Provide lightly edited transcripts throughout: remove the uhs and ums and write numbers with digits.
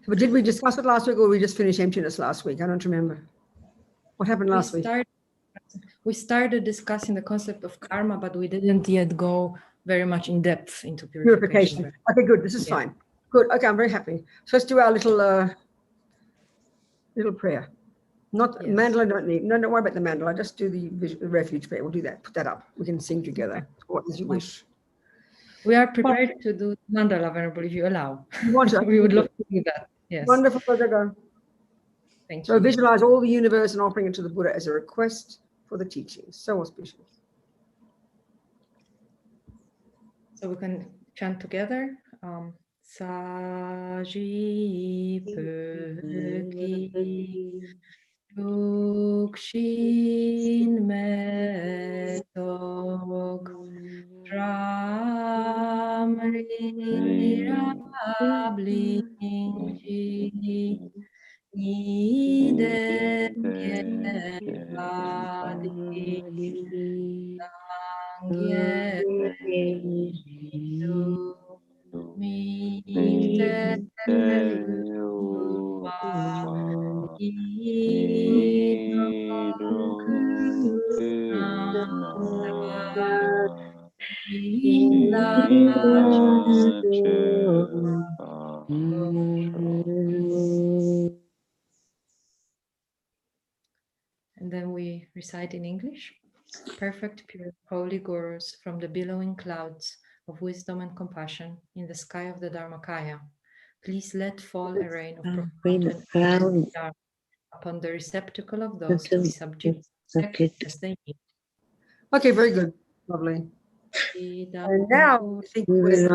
But did we discuss it last week, or we just finished emptiness last week? I don't remember. What happened last week? We started discussing the concept of karma, but we didn't yet go very much in depth into purification. Okay, good. This is fine. Good. Okay, I'm very happy. So let's do our little prayer. Not mandala. Don't need. No, don't worry about the mandala. Just do the refuge prayer. We'll do that. Put that up. We can sing together. What as you wish. We are prepared to do mandala, Venerable, if you allow. You want to? We would love to do that. Yes. Wonderful. Go. Thank So you. visualize all the universe and offering it to the Buddha as a request for the teachings. So auspicious. So we can chant together. Saji Pöki Lukshin Metok Ramrirablingi Nide Kevadi Sangye And then we recite in English. Perfect, pure, holy gurus from the billowing clouds of wisdom and compassion in the sky of the Dharmakaya, please let fall a rain of profound and upon the receptacle of those to be subject as they need. Okay, very good. Lovely. And now I think we're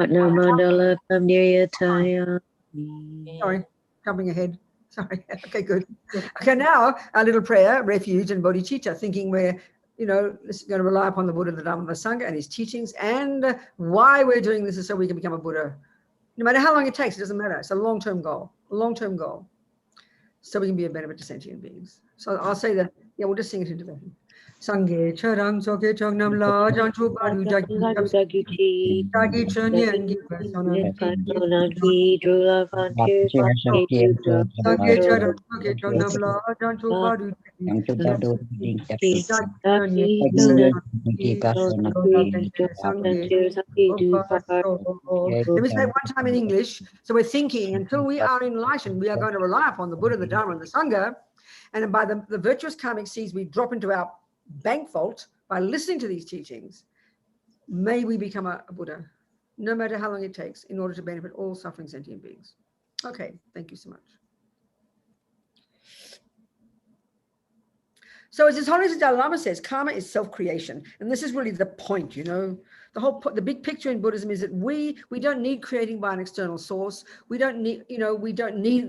sorry, jumping ahead. Sorry. Okay, good. Okay, now our little prayer, refuge and bodhicitta, thinking we're, going to rely upon the Buddha, the Dhamma, the Sangha, and his teachings. And why we're doing this is so we can become a Buddha. No matter how long it takes, it doesn't matter. It's a long-term goal. So we can be a benefit to sentient beings. So I'll say that, we'll just sing it in Tibetan. Sangye charang soke changnam la janchu padu jagi jagi chunyangi persona Sangye charang soke changnam la janchu padu Let me say it one time in English. So we're thinking until we are enlightened, we are going to rely upon the Buddha, the Dharma, and the Sangha. And by the virtuous karmic seeds we drop into our bank vault by listening to these teachings, may we become a Buddha, no matter how long it takes, in order to benefit all suffering sentient beings. Okay, thank you so much. So as His Holiness the Dalai Lama says, karma is self-creation. And this is really the point, the big picture in Buddhism is that we don't need creating by an external source. We don't need,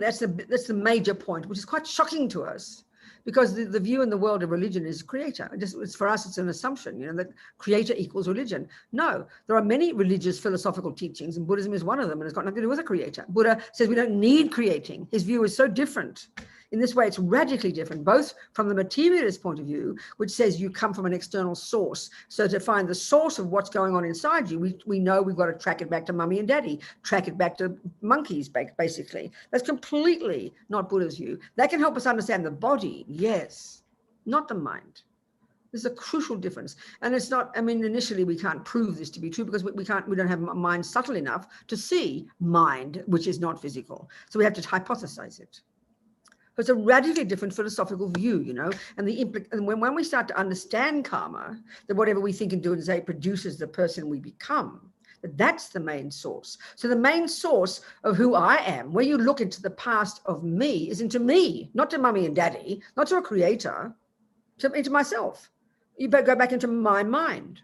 that's the major point, which is quite shocking to us. Because the view in the world of religion is creator. It's for us, it's an assumption, that creator equals religion. No, there are many religious philosophical teachings, and Buddhism is one of them, and it's got nothing to do with a creator. Buddha says we don't need creating. His view is so different. In this way, it's radically different, both from the materialist point of view, which says you come from an external source. So to find the source of what's going on inside you, we know we've got to track it back to mummy and daddy, track it back to monkeys, basically. That's completely not Buddha's view. That can help us understand the body, yes, not the mind. There's a crucial difference. And it's not, initially we can't prove this to be true because we don't have a mind subtle enough to see mind, which is not physical. So we have to hypothesize it. It's a radically different philosophical view, and when we start to understand karma, that whatever we think and do and say produces the person we become, that's the main source. So the main source of who I am, where you look into the past of me, is into me, not to mummy and daddy, not to a creator, into myself. You better go back into my mind.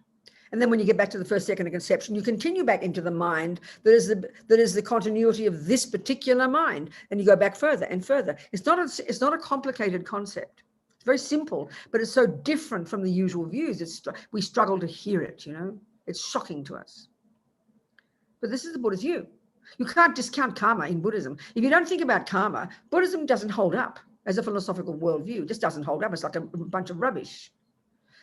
And then when you get back to the first second of conception, you continue back into the mind that is the continuity of this particular mind, and you go back further and further. It's not a complicated concept. It's very simple, but it's so different from the usual views. We struggle to hear it. It's shocking to us. But this is the Buddha's view. You can't discount karma in Buddhism. If you don't think about karma, Buddhism doesn't hold up as a philosophical worldview. It just doesn't hold up. It's like a bunch of rubbish.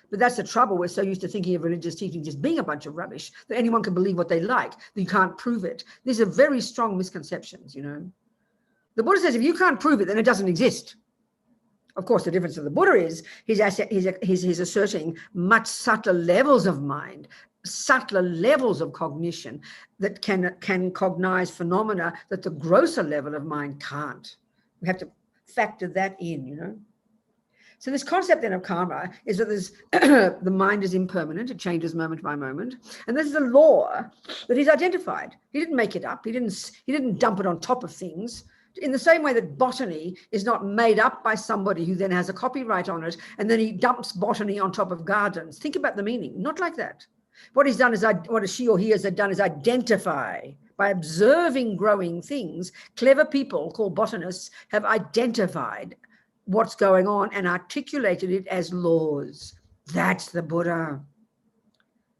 But that's the trouble. We're so used to thinking of religious teaching just being a bunch of rubbish that anyone can believe what they like. You can't prove it. These are very strong misconceptions, The Buddha says if you can't prove it, then it doesn't exist. Of course, the difference of the Buddha is he's asserting much subtler levels of mind, subtler levels of cognition that can cognize phenomena that the grosser level of mind can't. We have to factor that in, you know. So this concept then of karma is that the mind is impermanent, it changes moment by moment, and this is a law that he's identified. He didn't make it up. He didn't dump it on top of things. In the same way that botany is not made up by somebody who then has a copyright on it and then he dumps botany on top of gardens. Think about the meaning. Not like that. What he's done is, what she or he has done is identify. By observing growing things, clever people called botanists have identified what's going on and articulated it as laws. That's the Buddha.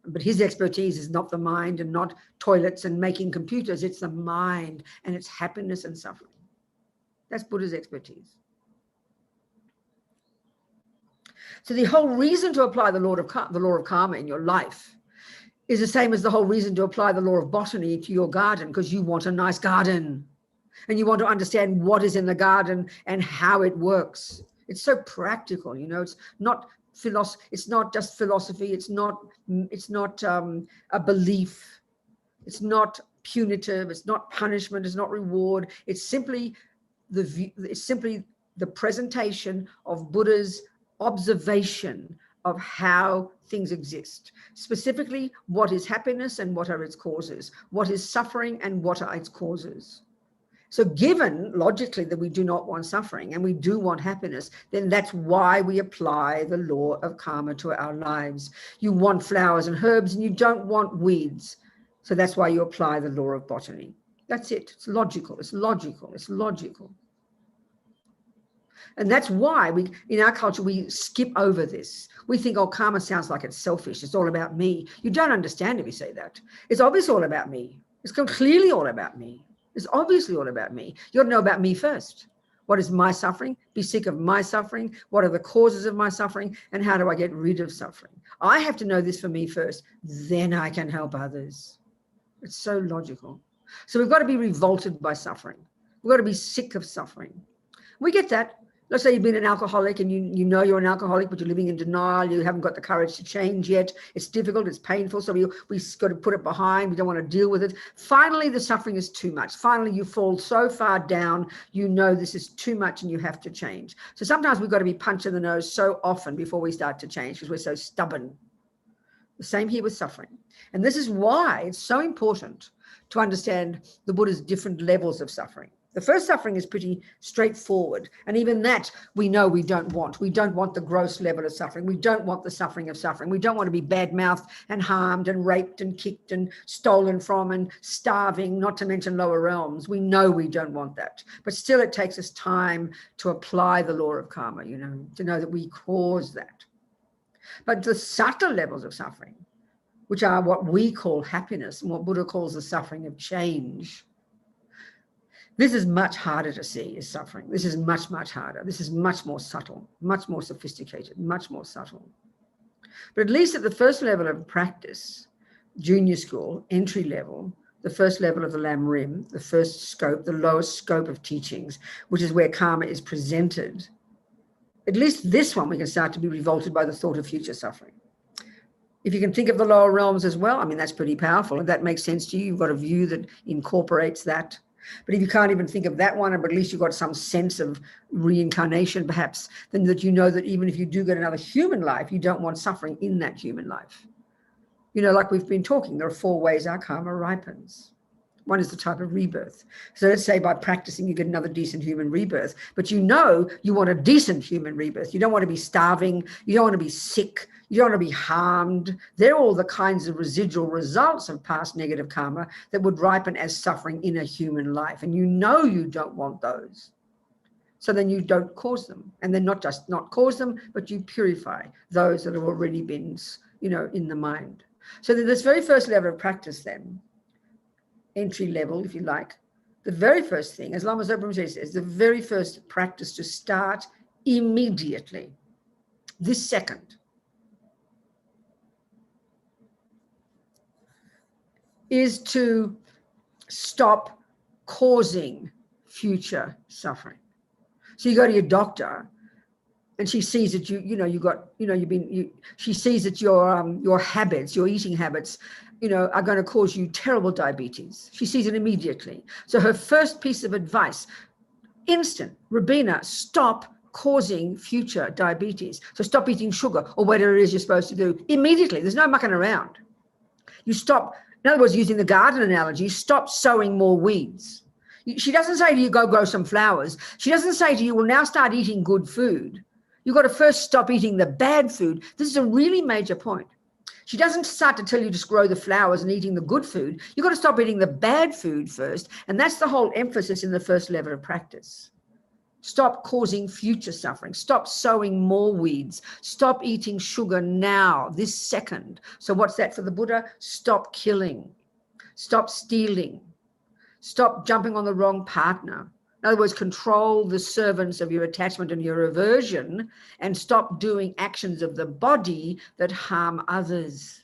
But his expertise is not the mind and not toilets and making computers. It's the mind and it's happiness and suffering. That's Buddha's expertise. So the whole reason to apply the law of karma in your life is the same as the whole reason to apply the law of botany to your garden, because you want a nice garden and you want to understand what is in the garden and how it works. It's so practical, you know. It's not philosophy. It's not just philosophy. It's not a belief. It's not punitive. It's not punishment. It's not reward. It's simply the presentation of Buddha's observation of how things exist. Specifically, what is happiness and what are its causes? What is suffering and what are its causes? So given logically that we do not want suffering and we do want happiness, then that's why we apply the law of karma to our lives. You want flowers and herbs and you don't want weeds. So that's why you apply the law of botany. That's it. It's logical. It's logical. It's logical. And that's why in our culture, we skip over this. We think, oh, karma sounds like it's selfish. It's all about me. You don't understand if you say that. It's obviously all about me. It's clearly all about me. It's obviously all about me. You ought to know about me first. What is my suffering? Be sick of my suffering. What are the causes of my suffering? And how do I get rid of suffering? I have to know this for me first. Then I can help others. It's so logical. So we've got to be revolted by suffering. We've got to be sick of suffering. We get that. Let's say you've been an alcoholic and you know you're an alcoholic, but you're living in denial. You haven't got the courage to change yet. It's difficult. It's painful. So we've got to put it behind. We don't want to deal with it. Finally, the suffering is too much. Finally, you fall so far down, you know this is too much and you have to change. So sometimes we've got to be punched in the nose so often before we start to change because we're so stubborn. The same here with suffering. And this is why it's so important to understand the Buddha's different levels of suffering. The first suffering is pretty straightforward. And even that we know we don't want. We don't want the gross level of suffering. We don't want the suffering of suffering. We don't want to be bad-mouthed and harmed and raped and kicked and stolen from and starving, not to mention lower realms. We know we don't want that. But still it takes us time to apply the law of karma, you know, to know that we cause that. But the subtle levels of suffering, which are what we call happiness and what Buddha calls the suffering of change, this is much harder to see as suffering. This is much, much harder. This is much more subtle, much more sophisticated, much more subtle. But at least at the first level of practice, junior school, entry level, the first level of the Lam Rim, the first scope, the lowest scope of teachings, which is where karma is presented, at least this one we can start to be revolted by the thought of future suffering. If you can think of the lower realms as well, I mean, that's pretty powerful. If that makes sense to you, you've got a view that incorporates that. But if you can't even think of that one, but at least you've got some sense of reincarnation, perhaps, then that you know that even if you do get another human life, you don't want suffering in that human life. You know, like we've been talking, there are 4 ways our karma ripens. One is the type of rebirth. So let's say by practicing, you get another decent human rebirth, but you know you want a decent human rebirth. You don't want to be starving. You don't want to be sick. You don't want to be harmed. They're all the kinds of residual results of past negative karma that would ripen as suffering in a human life. And you know you don't want those. So then you don't cause them. And then not just not cause them, but you purify those that have already been, you know, in the mind. So then this very first level of practice then, entry level, if you like, the very first thing, as Lama Zopa Rinpoche says, the very first practice to start immediately, this second, is to stop causing future suffering. So you go to your doctor and she sees that she sees that your habits, your eating habits, are going to cause you terrible diabetes. She sees it immediately. So her first piece of advice, instant, Robina, stop causing future diabetes. So stop eating sugar or whatever it is you're supposed to do immediately. There's no mucking around. You stop, in other words, using the garden analogy, stop sowing more weeds. She doesn't say to you, go grow some flowers. She doesn't say to you, well, now start eating good food. You've got to first stop eating the bad food. This is a really major point. She doesn't start to tell you just grow the flowers and eating the good food. You've got to stop eating the bad food first. And that's the whole emphasis in the first level of practice. Stop causing future suffering. Stop sowing more weeds. Stop eating sugar now, this second. So what's that for the Buddha? Stop killing. Stop stealing. Stop jumping on the wrong partner. In other words, control the servants of your attachment and your aversion, and stop doing actions of the body that harm others.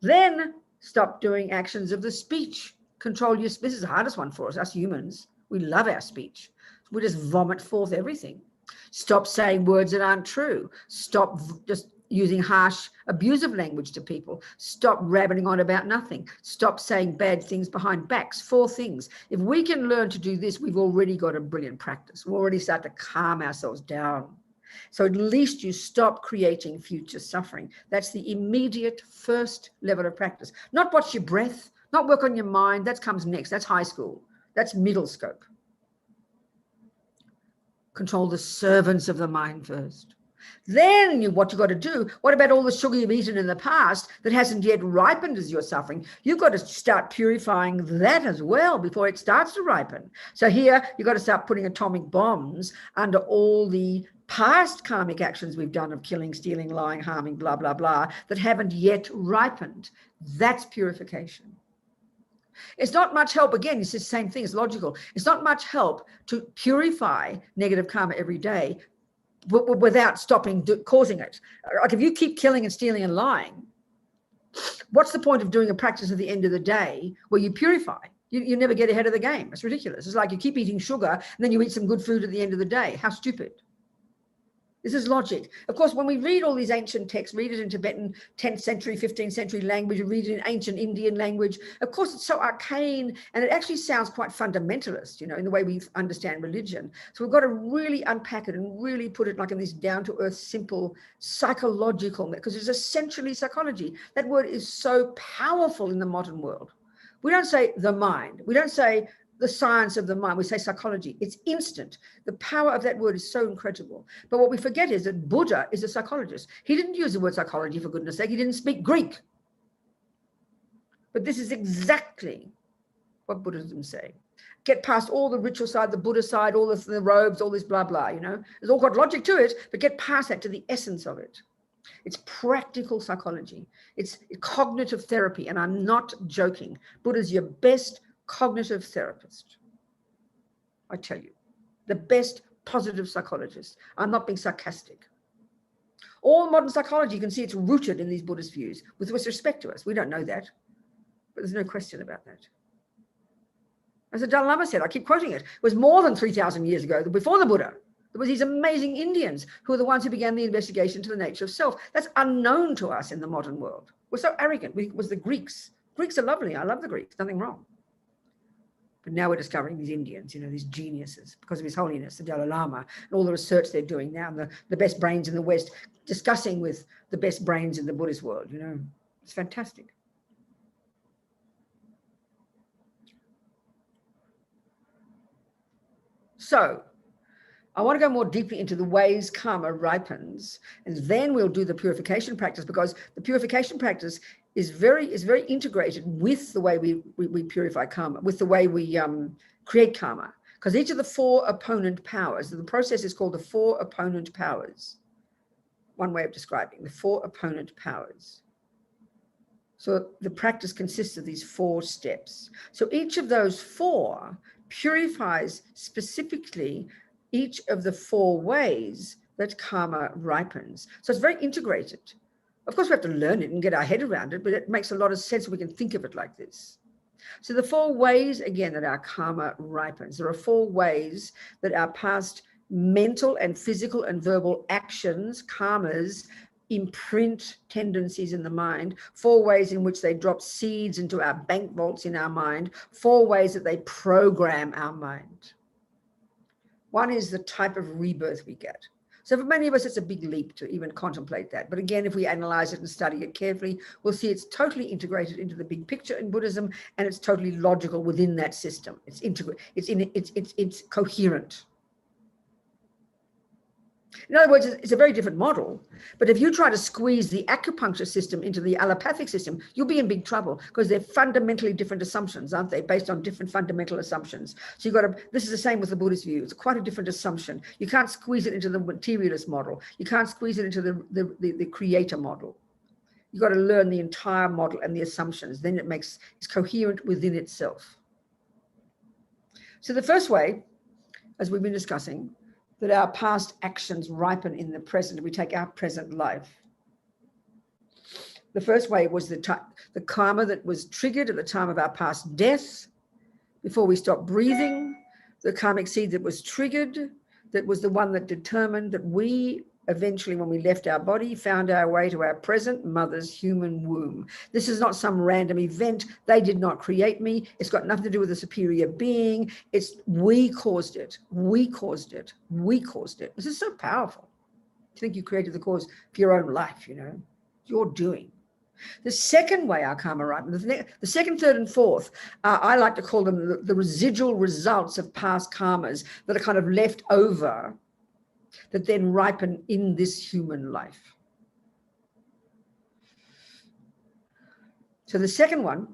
Then stop doing actions of the speech. Control your speech. This is the hardest one for us humans. We love our speech. We just vomit forth everything. Stop saying words that aren't true. Stop just using harsh, abusive language to people. Stop rabbiting on about nothing. Stop saying bad things behind backs. 4 things. If we can learn to do this, we've already got a brilliant practice. We'll already start to calm ourselves down. So at least you stop creating future suffering. That's the immediate first level of practice. Not watch your breath, not work on your mind. That comes next. That's high school. That's middle scope. Control the servants of the mind first. Then what you've got to do, what about all the sugar you've eaten in the past that hasn't yet ripened as your suffering? You've got to start purifying that as well before it starts to ripen. So here you've got to start putting atomic bombs under all the past karmic actions we've done of killing, stealing, lying, harming, blah, blah, blah, that haven't yet ripened. That's purification. It's not much help, again, it's the same thing, it's logical. It's not much help to purify negative karma every day without stopping causing it. Like if you keep killing and stealing and lying, what's the point of doing a practice at the end of the day where you purify? You never get ahead of the game. It's ridiculous. It's like you keep eating sugar and then you eat some good food at the end of the day. How stupid. This is logic. Of course, when we read all these ancient texts, read it in Tibetan 10th century, 15th century language, read it in ancient Indian language, of course, it's so arcane and it actually sounds quite fundamentalist, in the way we understand religion. So we've got to really unpack it and really put it like in this down-to-earth, simple, psychological, because it's essentially psychology. That word is so powerful in the modern world. We don't say the mind. We don't say the science of the mind. We say psychology. It's instant. The power of that word is so incredible. But what we forget is that Buddha is a psychologist. He didn't use the word psychology, for goodness sake. He didn't speak Greek. But this is exactly what Buddhism say. Get past all the ritual side, the Buddha side, all the robes, all this blah, blah, There's all got logic to it, but get past that to the essence of it. It's practical psychology. It's cognitive therapy. And I'm not joking. Buddha's your best cognitive therapist. I tell you, the best positive psychologist. I'm not being sarcastic. All modern psychology, you can see it's rooted in these Buddhist views with respect to us. We don't know that, but there's no question about that. As the Dalai Lama said, I keep quoting it was more than 3,000 years ago, before the Buddha. There was these amazing Indians who were the ones who began the investigation to the nature of self. That's unknown to us in the modern world. We're so arrogant. It was the Greeks. Greeks are lovely. I love the Greeks. Nothing wrong. But now we're discovering these Indians, these geniuses, because of His Holiness, the Dalai Lama, and all the research they're doing now, and the best brains in the West, discussing with the best brains in the Buddhist world, It's fantastic. So I want to go more deeply into the ways karma ripens, and then we'll do the purification practice, because the purification practice is very integrated with the way we purify karma, with the way we create karma. Because each of the 4 opponent powers, the process is called the 4 opponent powers. One way of describing the 4 opponent powers. So the practice consists of these 4 steps. So each of those 4 purifies specifically each of the 4 ways that karma ripens. So it's very integrated. Of course, we have to learn it and get our head around it, but it makes a lot of sense. We can think of it like this. So the 4 ways, again, that our karma ripens. There are 4 ways that our past mental and physical and verbal actions, karmas, imprint tendencies in the mind, 4 ways in which they drop seeds into our bank vaults in our mind, 4 ways that they program our mind. One is the type of rebirth we get. So for many of us, it's a big leap to even contemplate that. But again, if we analyze it and study it carefully, we'll see it's totally integrated into the big picture in Buddhism, and it's totally logical within that system. It's it's coherent. In other words, it's a very different model. But if you try to squeeze the acupuncture system into the allopathic system, you'll be in big trouble, because they're fundamentally different assumptions, aren't they? Based on different fundamental assumptions. So you've got to, this is the same with the Buddhist view. It's quite a different assumption. You can't squeeze it into the materialist model. You can't squeeze it into the creator model. You've got to learn the entire model and the assumptions. Then it's coherent within itself. So the first way, as we've been discussing, that our past actions ripen in the present. We take our present life. The first way was the karma that was triggered at the time of our past death, before we stopped breathing, the karmic seed that was triggered, that was the one that determined that we eventually, when we left our body, found our way to our present mother's human womb. This is not some random event. They did not create me. It's got nothing to do with a superior being. It's we caused it. We caused it. We caused it. This is so powerful. To think you created the cause for your own life, you know, you're doing. The second way our karma ripens, the second, third, and fourth, I like to call them the residual results of past karmas that are kind of left over, that then ripen in this human life. So the second one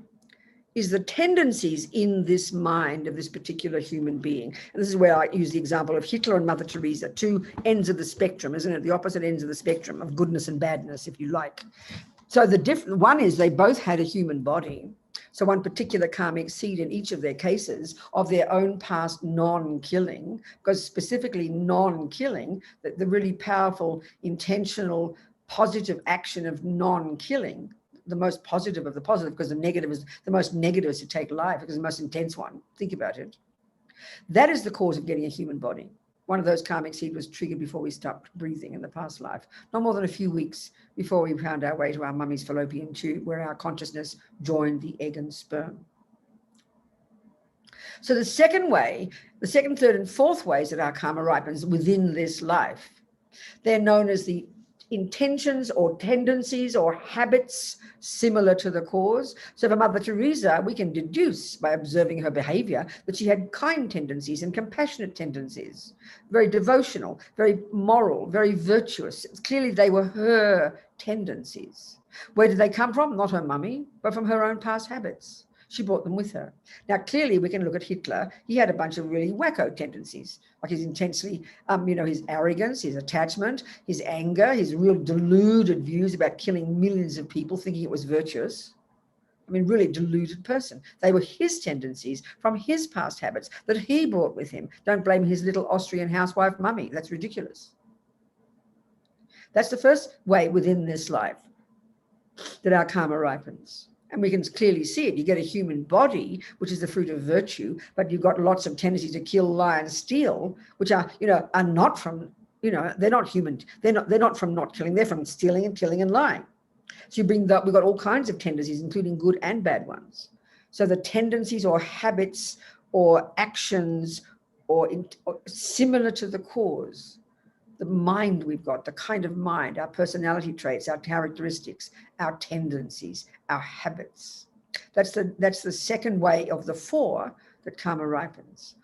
is the tendencies in this mind of this particular human being. And this is where I use the example of Hitler and Mother Teresa, 2 ends of the spectrum, isn't it? The opposite ends of the spectrum of goodness and badness, if you like. So the different one is they both had a human body. So one particular karmic seed in each of their cases of their own past non-killing, because specifically non-killing, the really powerful, intentional, positive action of non-killing, the most positive of the positive, because the negative is the most negative is to take life, because the most intense one. Think about it. That is the cause of getting a human body. One of those karmic seed was triggered before we stopped breathing in the past life, not more than a few weeks before we found our way to our mummy's fallopian tube, where our consciousness joined the egg and sperm. So the second way, the second, third, and fourth ways that our karma ripens within this life, they're known as the intentions or tendencies or habits similar to the cause. So for Mother Teresa, we can deduce by observing her behavior that she had kind tendencies and compassionate tendencies, very devotional, very moral, very virtuous. Clearly they were her tendencies. Where did they come from? Not her mummy, but from her own past habits. She brought them with her. Now, clearly we can look at Hitler. He had a bunch of really wacko tendencies, like his intensely, his arrogance, his attachment, his anger, his real deluded views about killing millions of people, thinking it was virtuous. I mean, really deluded person. They were his tendencies from his past habits that he brought with him. Don't blame his little Austrian housewife mummy. That's ridiculous. That's the first way within this life that our karma ripens. And we can clearly see it. You get a human body, which is the fruit of virtue, but you've got lots of tendencies to kill, lie, and steal, which are not from, they're not human. They're not from not killing. They're from stealing and killing and lying. So you bring that, we've got all kinds of tendencies, including good and bad ones. So the tendencies or habits or actions or similar to the cause, the mind we've got, the kind of mind, our personality traits, our characteristics, our tendencies, our habits. That's the second way of the 4 that karma ripens.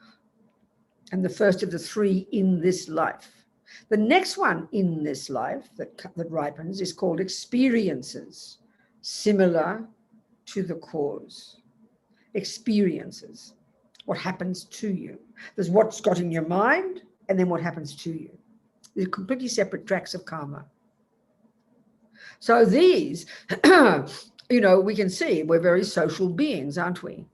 And the first of the 3 in this life. The next one in this life that ripens is called experiences, similar to the cause. Experiences, what happens to you. There's what's got in your mind, and then what happens to you. They're completely separate tracks of karma. So these, we can see we're very social beings, aren't we?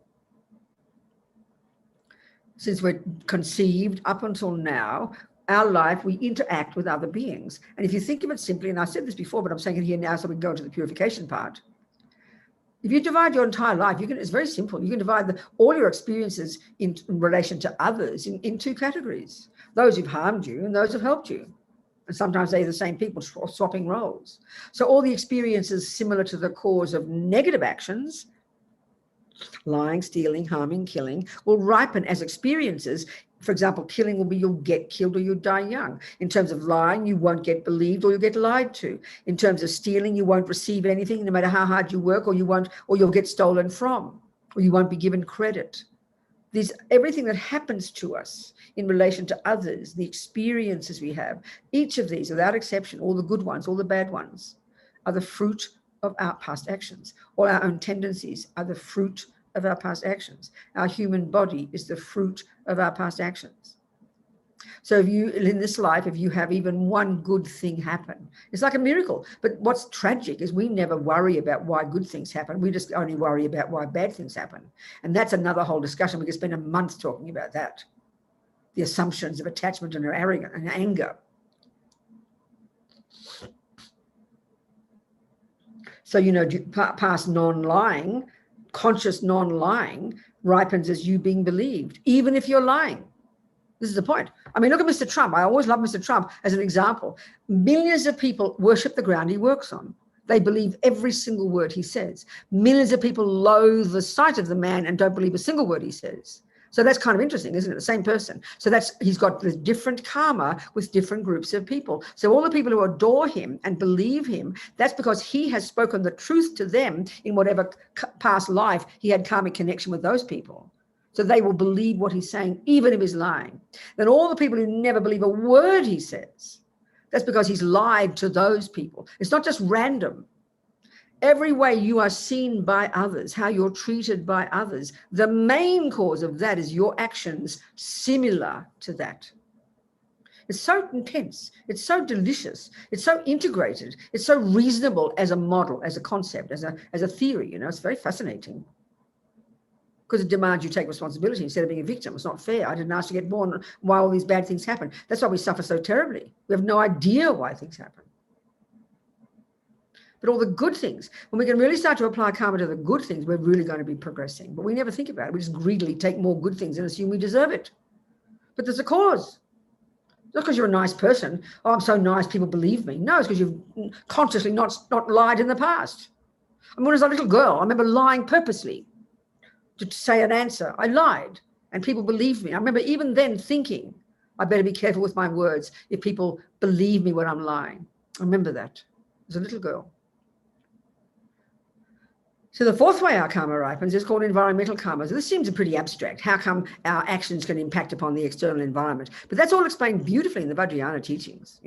Since we're conceived up until now, our life, we interact with other beings. And if you think of it simply, and I said this before, but I'm saying it here now so we can go into the purification part. If you divide your entire life, it's very simple. You can divide all your experiences in relation to others in two categories: those who've harmed you and those who've helped you. And sometimes they're the same people swapping roles. So all the experiences similar to the cause of negative actions, lying, stealing, harming, killing, will ripen as experiences. For example, killing will be you'll get killed or you'll die young. In terms of lying, you won't get believed or you'll get lied to. In terms of stealing, you won't receive anything no matter how hard you work, or you'll get stolen from, or you won't be given credit. Everything that happens to us in relation to others, the experiences we have, each of these, without exception, all the good ones, all the bad ones, are the fruit of our past actions. All our own tendencies are the fruit of our past actions. Our human body is the fruit of our past actions. So in this life, if you have even one good thing happen, it's like a miracle. But what's tragic is we never worry about why good things happen. We just only worry about why bad things happen. And that's another whole discussion. We could spend a month talking about that. The assumptions of attachment and arrogance and anger. So, past non-lying, conscious non-lying ripens as you being believed, even if you're lying. This is the point. I mean, look at Mr. Trump. I always love Mr. Trump as an example. Millions of people worship the ground he works on. They believe every single word he says. Millions of people loathe the sight of the man and don't believe a single word he says. So that's kind of interesting, isn't it? The same person. So he's got the different karma with different groups of people. So all the people who adore him and believe him, that's because he has spoken the truth to them in whatever past life he had karmic connection with those people. So they will believe what he's saying, even if he's lying. Then all the people who never believe a word he says, that's because he's lied to those people. It's not just random. Every way you are seen by others, how you're treated by others, the main cause of that is your actions similar to that. It's so intense. It's so delicious. It's so integrated. It's so reasonable as a model, as a concept, as a theory. It's very fascinating. Because it demands you take responsibility instead of being a victim. It's not fair. I didn't ask to get born. Why all these bad things happen? That's why we suffer so terribly. We have no idea why things happen. But all the good things, when we can really start to apply karma to the good things, we're really going to be progressing. But we never think about it. We just greedily take more good things and assume we deserve it. But there's a cause. Not because you're a nice person. Oh, I'm so nice, people believe me. No, it's because you've consciously not lied in the past. I mean, when I was a little girl, I remember lying purposely to say an answer. I lied and people believed me. I remember even then thinking, I better be careful with my words if people believe me when I'm lying. I remember that as a little girl. So the fourth way our karma ripens is called environmental karma. So this seems pretty abstract. How come our actions can impact upon the external environment? But that's all explained beautifully in the Vajrayana teachings,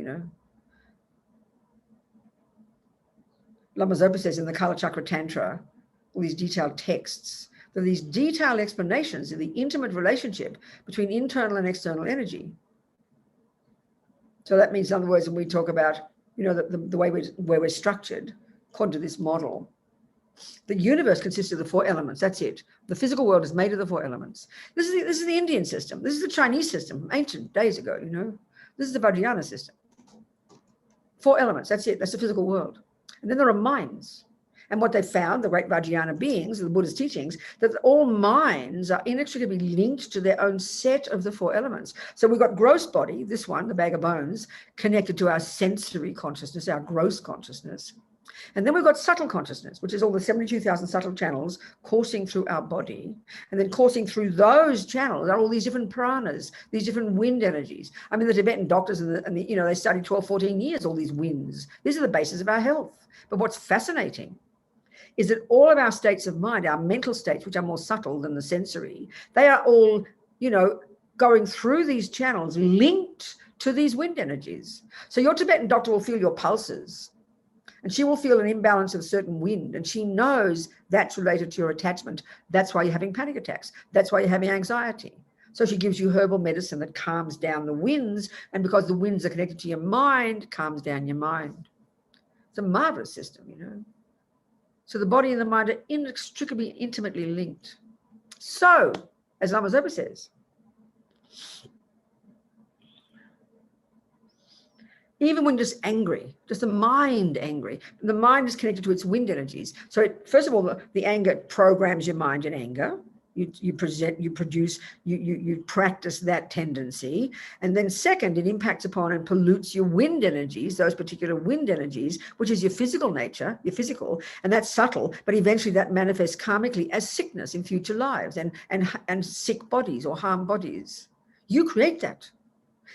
Lama Zopa says in the Kala Chakra Tantra, all these detailed texts, there are these detailed explanations of the intimate relationship between internal and external energy. So that means, in other words, when we talk about, the way we're structured, according to this model, the universe consists of the four elements. That's it. The physical world is made of the four elements. This is the Indian system. This is the Chinese system from ancient days ago, This is the Vajrayana system. Four elements. That's it. That's the physical world. And then there are minds. And what they found, the great Vajrayana beings, the Buddha's teachings, that all minds are inextricably linked to their own set of the four elements. So we've got gross body, this one, the bag of bones, connected to our sensory consciousness, our gross consciousness. And then we've got subtle consciousness, which is all the 72,000 subtle channels coursing through our body. And then coursing through those channels are all these different pranas, these different wind energies. I mean, the Tibetan doctors, they study 12, 14 years, all these winds. These are the basis of our health. But what's fascinating is that all of our states of mind, our mental states, which are more subtle than the sensory, they are all, going through these channels linked to these wind energies. So your Tibetan doctor will feel your pulses, and she will feel an imbalance of certain wind, and she knows that's related to your attachment. That's why you're having panic attacks. That's why you're having anxiety. So she gives you herbal medicine that calms down the winds, and because the winds are connected to your mind, calms down your mind. It's a marvelous system, So the body and the mind are inextricably, intimately linked. So, as Lama Zopa says, Even when just angry, just the mind angry. The mind is connected to its wind energies. So first of all, the anger programs your mind in anger. You practice that tendency. And then second, it impacts upon and pollutes your wind energies, those particular wind energies, which is your physical nature, your physical, and that's subtle, but eventually that manifests karmically as sickness in future lives and sick bodies or harmed bodies. You create that.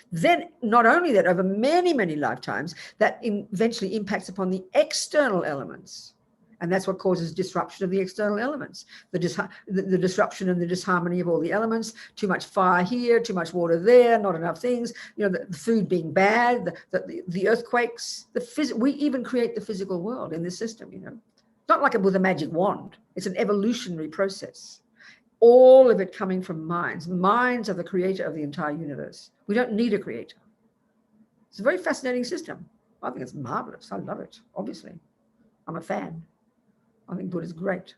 Then not only that, over many, many lifetimes, that eventually impacts upon the external elements. And that's what causes disruption of the external elements, the disruption and the disharmony of all the elements, too much fire here, too much water there, not enough things, the food being bad, the earthquakes, we even create the physical world in this system, not like with a magic wand. It's an evolutionary process. All of it coming from minds. Minds are the creator of the entire universe. We don't need a creator. It's a very fascinating system. I think it's marvelous. I love it, obviously. I'm a fan. I think Buddha's great.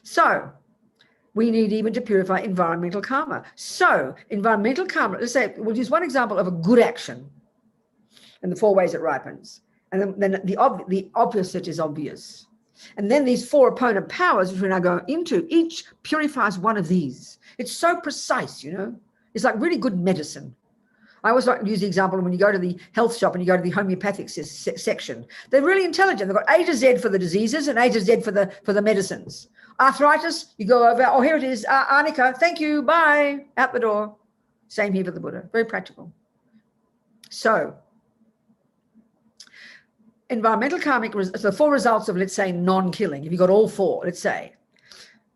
So we need even to purify environmental karma. So environmental karma, let's say, we'll use one example of a good action and the 4 ways it ripens. And then the opposite is obvious. And then these 4 opponent powers, which we're now going into, each purifies one of these. It's so precise, It's like really good medicine. I always like to use the example when you go to the health shop and you go to the homeopathic section. They're really intelligent. They've got A to Z for the diseases and A to Z for the medicines. Arthritis, you go over, oh, here it is, arnica, thank you, bye, out the door. Same here for the Buddha, very practical. So, environmental karmic, the 4 results of, let's say, non-killing. If you got all 4, let's say,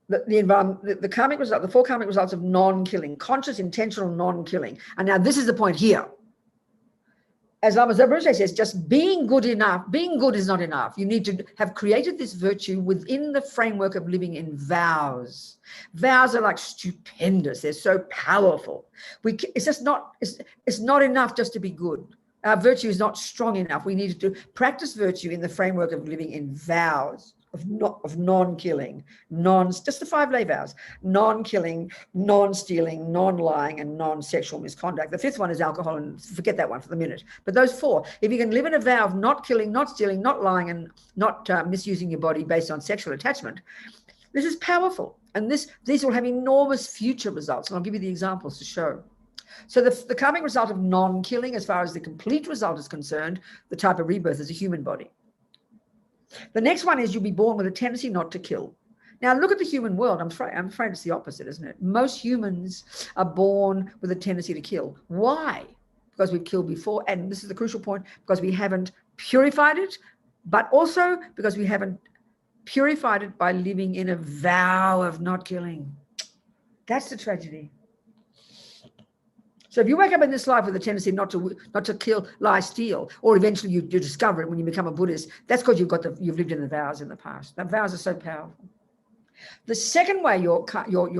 the karmic result, the 4 karmic results of non-killing, conscious, intentional non-killing. And now this is the point here. As Lama Zopa says, just being good enough, being good is not enough. You need to have created this virtue within the framework of living in vows. Vows are like stupendous. They're so powerful. It's just not, it's not enough just to be good. Our virtue is not strong enough. We need to practice virtue in the framework of living in vows, of non-killing, just the 5 lay vows: non-killing, non-stealing, non-lying, and non-sexual misconduct. The 5th one is alcohol, and forget that one for the minute. But those 4, if you can live in a vow of not killing, not stealing, not lying, and not misusing your body based on sexual attachment, this is powerful. And these will have enormous future results. And I'll give you the examples to show. So the karmic result of non-killing, as far as the complete result is concerned, the type of rebirth is a human body. The next one is you'll be born with a tendency not to kill. Now look at the human world. I'm afraid it's the opposite, isn't it? Most humans are born with a tendency to kill. Why? Because we've killed before, and this is the crucial point, because we haven't purified it, but also because we haven't purified it by living in a vow of not killing. That's the tragedy. So if you wake up in this life with a tendency not to kill, lie, steal, or eventually you discover it when you become a Buddhist, that's because you've lived in the vows in the past. The vows are so powerful. The second way your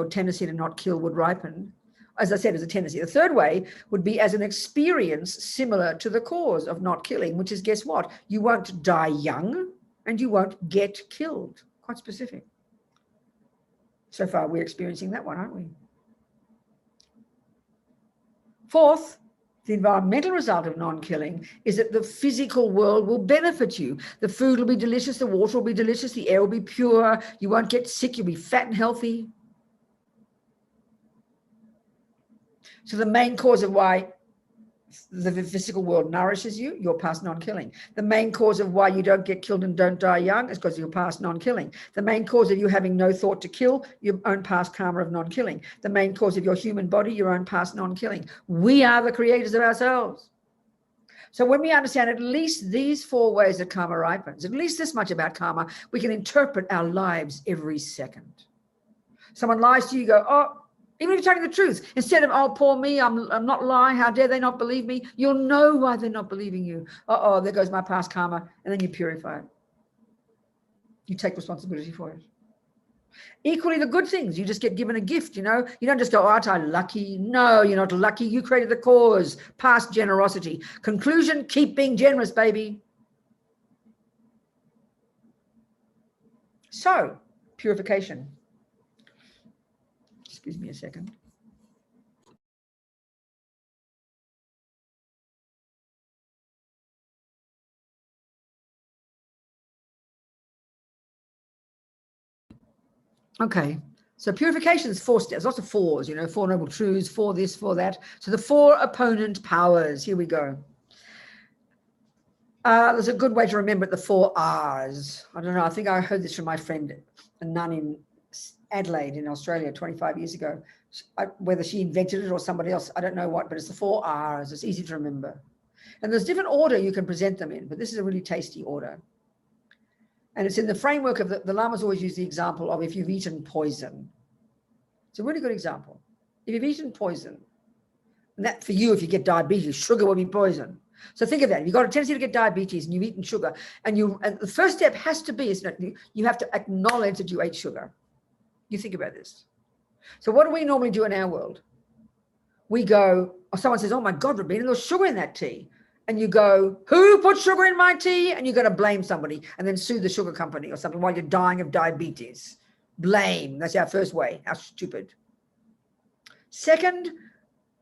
tendency to not kill would ripen, as I said, as a tendency. The third way would be as an experience similar to the cause of not killing, which is, guess what? You won't die young and you won't get killed. Quite specific. So far, we're experiencing that one, aren't we? 4th, the environmental result of non-killing is that the physical world will benefit you. The food will be delicious, the water will be delicious, the air will be pure, you won't get sick, you'll be fat and healthy. So the main cause of why the physical world nourishes you, your past non-killing. The main cause of why you don't get killed and don't die young is because of your past non-killing. The main cause of you having no thought to kill, your own past karma of non-killing. The main cause of your human body, your own past non-killing. We are the creators of ourselves. So when we understand at least these 4 ways that karma ripens, at least this much about karma, we can interpret our lives every second. Someone lies to you, you go, oh, even if you're telling the truth, instead of, oh, poor me, I'm not lying, how dare they not believe me? You'll know why they're not believing you. Uh-oh, there goes my past karma. And then you purify it. You take responsibility for it. Equally, the good things, you just get given a gift, You don't just go, aren't I lucky? No, you're not lucky. You created the cause, past generosity. Conclusion, keep being generous, baby. So, purification. Excuse me a second. Okay. So purification is 4 steps, lots of 4s, 4 noble truths, 4 this, 4 that. So the 4 opponent powers. Here we go. There's a good way to remember it, the 4 R's. I don't know. I think I heard this from my friend, a nun in Adelaide in Australia 25 years ago. Whether she invented it or somebody else, I don't know what, but it's the 4 R's. It's easy to remember. And there's different order you can present them in, but this is a really tasty order. And it's in the framework of the Lamas always use the example of if you've eaten poison. It's a really good example. If you've eaten poison, and that for you, if you get diabetes, sugar will be poison. So think of that. If you've got a tendency to get diabetes and you've eaten sugar, and the first step has to be, you have to acknowledge that you ate sugar. You think about this. So what do we normally do in our world? We go, or someone says, oh my God, Robina, there's sugar in that tea. And you go, who put sugar in my tea? And you're going to blame somebody and then sue the sugar company or something while you're dying of diabetes. Blame. That's our first way. How stupid. Second,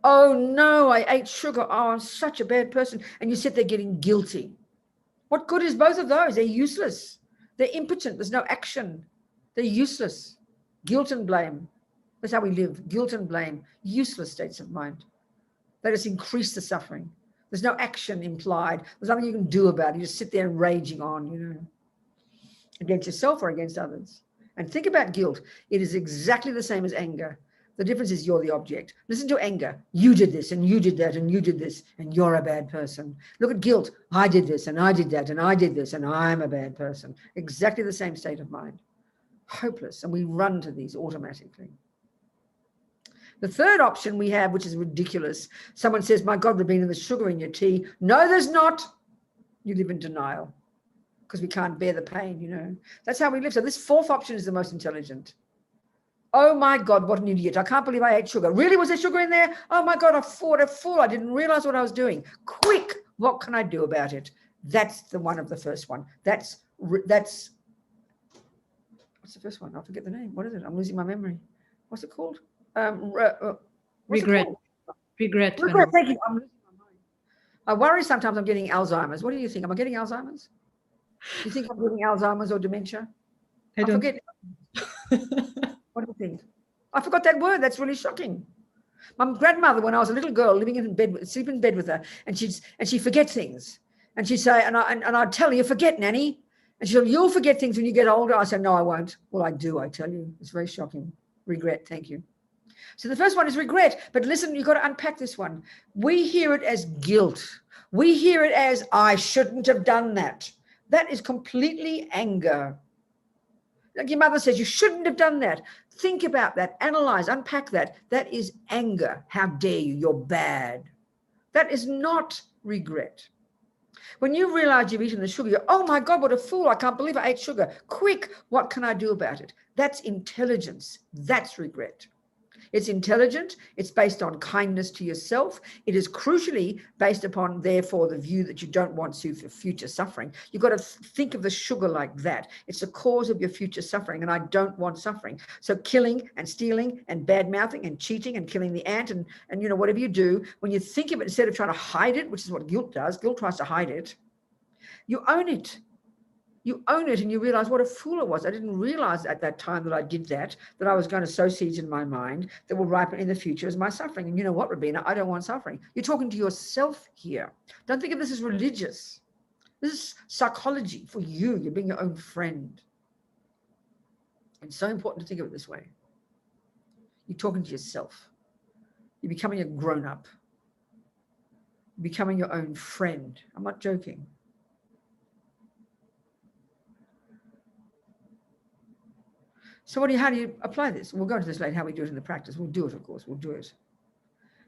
oh no, I ate sugar. Oh, I'm such a bad person. And you sit there getting guilty. What good is both of those? They're useless. They're impotent. There's no action. They're useless. Guilt and blame. That's how we live. Guilt and blame. Useless states of mind. They just increase the suffering. There's no action implied. There's nothing you can do about it. You just sit there raging on, against yourself or against others. And think about guilt. It is exactly the same as anger. The difference is you're the object. Listen to anger. You did this and you did that and you did this and you're a bad person. Look at guilt. I did this and I did that and I did this and I'm a bad person. Exactly the same state of mind. Hopeless. And we run to these automatically. The third option we have, which is ridiculous. Someone says, my God, Robina, there's sugar in your tea. No, there's not. You live in denial because we can't bear the pain, That's how we live. So this fourth option is the most intelligent. Oh my God, what an idiot. I can't believe I ate sugar. Really? Was there sugar in there? Oh my God, I fought a fool. I didn't realize what I was doing. Quick, what can I do about it? That's the one of the first one. That's what's the first one? I forget the name. What is it? I'm losing my memory. What's it called? Regret. Regret. Thank you. I'm losing my mind. I worry sometimes I'm getting Alzheimer's. What do you think? Am I getting Alzheimer's? Do you think I'm getting Alzheimer's or dementia? I forget. What do you think? I forgot that word. That's really shocking. My grandmother, when I was a little girl, living in bed, sleep in bed with her, and she forget things, and she'd say, and I'd tell her, you forget, Nanny, and she'd say, you'll forget things when you get older. I said, no, I won't. Well, I do. I tell you, it's very shocking. Regret. Thank you. So the first one is regret, but listen, you've got to unpack this one. We hear it as guilt. We hear it as, I shouldn't have done that. That is completely anger. Like your mother says, you shouldn't have done that. Think about that, analyze, unpack that. That is anger. How dare you? You're bad. That is not regret. When you realize you've eaten the sugar, you're, oh my God, what a fool. I can't believe I ate sugar. Quick, what can I do about it? That's intelligence. That's regret. It's intelligent. It's based on kindness to yourself. It is crucially based upon, therefore, the view that you don't want to for future suffering. You've got to think of the sugar like that. It's the cause of your future suffering, and I don't want suffering. So killing and stealing and bad-mouthing and cheating and killing the ant and whatever you do, when you think of it, instead of trying to hide it, which is what guilt does, guilt tries to hide it, you own it. You own it and you realize what a fool I was. I didn't realize at that time that I did that I was going to sow seeds in my mind that will ripen in the future as my suffering. And you know what, Robina? I don't want suffering. You're talking to yourself here. Don't think of this as religious. This is psychology for you. You're being your own friend. It's so important to think of it this way. You're talking to yourself. You're becoming a grown-up. You're becoming your own friend. I'm not joking. So how do you apply this? We'll go into this later, how we do it in the practice. We'll do it, of course, we'll do it.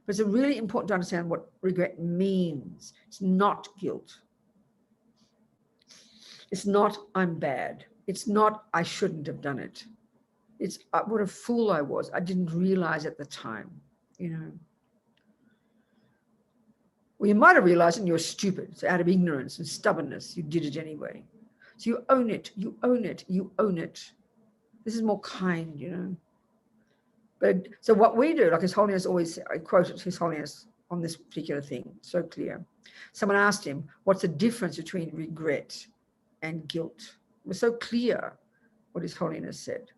But it's really important to understand what regret means. It's not guilt. It's not, I'm bad. It's not, I shouldn't have done it. It's, what a fool I was. I didn't realize at the time, Well, you might have realized and you're stupid. So out of ignorance and stubbornness, you did it anyway. So you own it, you own it, you own it. This is more kind, But so what we do, like His Holiness always, I quoted His Holiness on this particular thing, so clear. Someone asked him, what's the difference between regret and guilt? It was so clear what His Holiness said.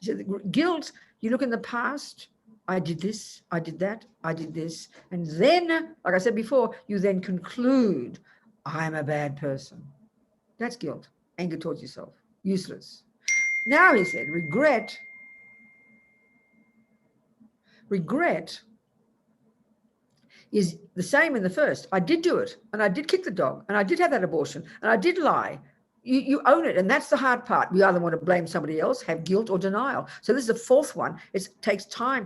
He said, guilt, you look in the past, I did this, I did that, I did this. And then, like I said before, you then conclude, I'm a bad person. That's guilt, anger towards yourself, useless. Now he said, regret is the same in the first. I did do it, and I did kick the dog, and I did have that abortion, and I did lie. You own it, and that's the hard part. We either want to blame somebody else, have guilt or denial. So this is the fourth one. It takes time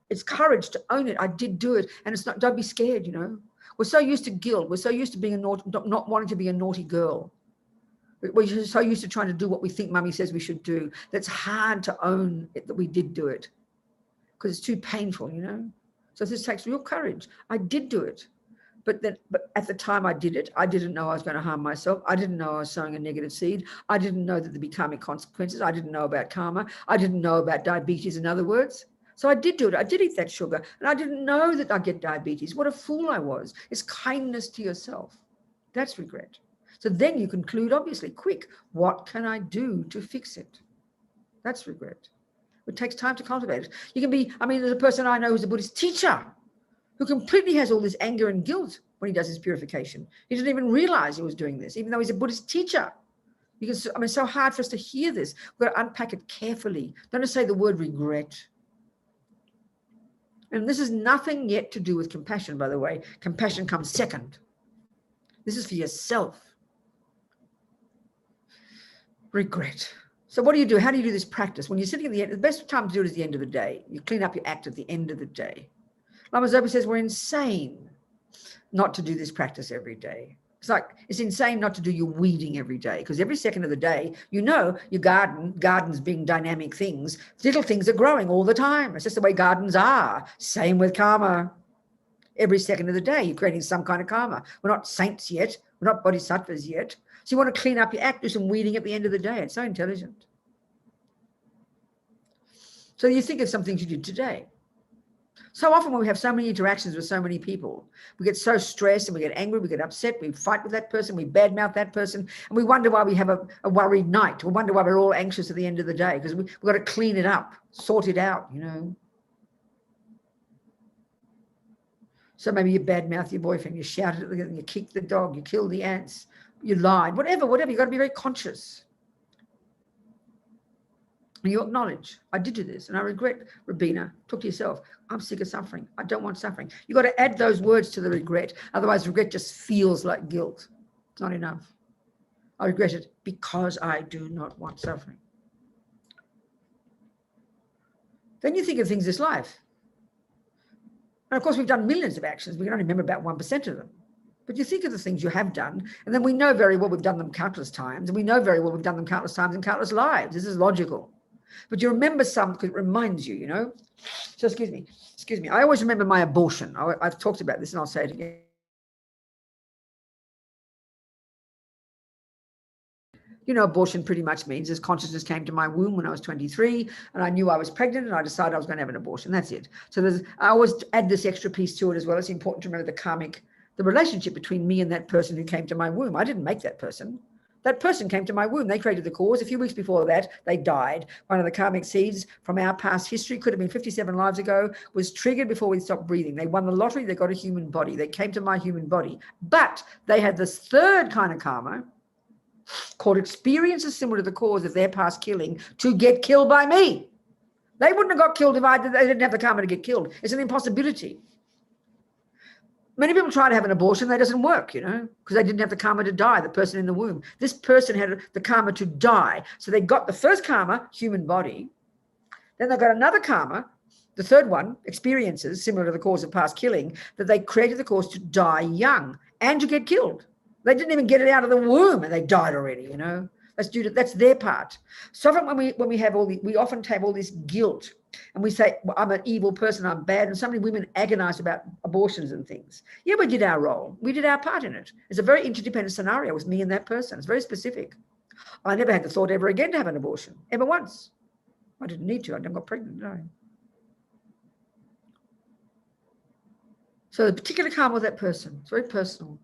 it's courage to own it. I did do it, and it's not, don't be scared, you know. We're so used to guilt. We're so used to being a not wanting to be a naughty girl. We're so used to trying to do what we think mummy says we should do. That's hard to own it, that we did do it, because it's too painful, you know. So this takes real courage. I did do it. But at the time I did it, I didn't know I was going to harm myself. I didn't know I was sowing a negative seed. I didn't know that there'd be karmic consequences. I didn't know about karma. I didn't know about diabetes, in other words. So I did do it. I did eat that sugar. And I didn't know that I'd get diabetes. What a fool I was. It's kindness to yourself. That's regret. So then you conclude, obviously, quick, what can I do to fix it? That's regret. It takes time to cultivate it. You can be, there's a person I know who's a Buddhist teacher who completely has all this anger and guilt when he does his purification. He didn't even realize he was doing this, even though he's a Buddhist teacher. Because, it's so hard for us to hear this. We've got to unpack it carefully. Don't just say the word regret. And this is nothing yet to do with compassion, by the way. Compassion comes second. This is for yourself. Regret. So what do you do? How do you do this practice? When you're sitting at the end, the best time to do it is the end of the day. You clean up your act at the end of the day. Lama Zopa says we're insane not to do this practice every day. It's insane not to do your weeding every day, because every second of the day, you know, your gardens being dynamic things, little things are growing all the time. It's just the way gardens are. Same with karma. Every second of the day, you're creating some kind of karma. We're not saints yet. We're not bodhisattvas yet. So you want to clean up your act, do some weeding at the end of the day. It's so intelligent. So you think of some things you did today. So often when we have so many interactions with so many people, we get so stressed and we get angry, we get upset, we fight with that person, we badmouth that person, and we wonder why we have a worried night. We wonder why we're all anxious at the end of the day, because we've got to clean it up, sort it out, you know. So maybe you badmouth your boyfriend, you shouted at them, you kicked the dog, you killed the ants, you lied, whatever, you've got to be very conscious. And you acknowledge, I did do this, and I regret, Robina. Talk to yourself. I'm sick of suffering. I don't want suffering. You've got to add those words to the regret. Otherwise, regret just feels like guilt. It's not enough. I regret it because I do not want suffering. Then you think of things this life. And of course, we've done millions of actions. We can only remember about 1% of them. But you think of the things you have done, and then we know very well we've done them countless times, and we know very well we've done them countless times in countless lives. This is logical. But you remember some because it reminds you, you know. So excuse me. I always remember my abortion. I've talked about this and I'll say it again. You know, abortion pretty much means as consciousness came to my womb when I was 23 and I knew I was pregnant and I decided I was going to have an abortion. That's it. So I always add this extra piece to it as well. It's important to remember the relationship between me and that person who came to my womb. I didn't make that person. That person came to my womb. They created the cause. A few weeks before that, they died. One of the karmic seeds from our past history, could have been 57 lives ago, was triggered before we stopped breathing. They won the lottery. They got a human body. They came to my human body. But they had this third kind of karma called experiences similar to the cause of their past killing to get killed by me. They wouldn't have got killed if they didn't have the karma to get killed. It's an impossibility. Many people try to have an abortion, that doesn't work, you know, because they didn't have the karma to die, the person in the womb. This person had the karma to die. So they got the first karma, human body. Then they got another karma, the third one, experiences similar to the cause of past killing, that they created the cause to die young and to get killed. They didn't even get it out of the womb and they died already, you know. That's their part. So often when we have we often have all this guilt and we say, well, I'm an evil person, I'm bad. And so many women agonize about abortions and things. Yeah, we did our role. We did our part in it. It's a very interdependent scenario with me and that person. It's very specific. I never had the thought ever again to have an abortion, ever once. I didn't need to. I never got pregnant, no. So the particular karma with that person, it's very personal.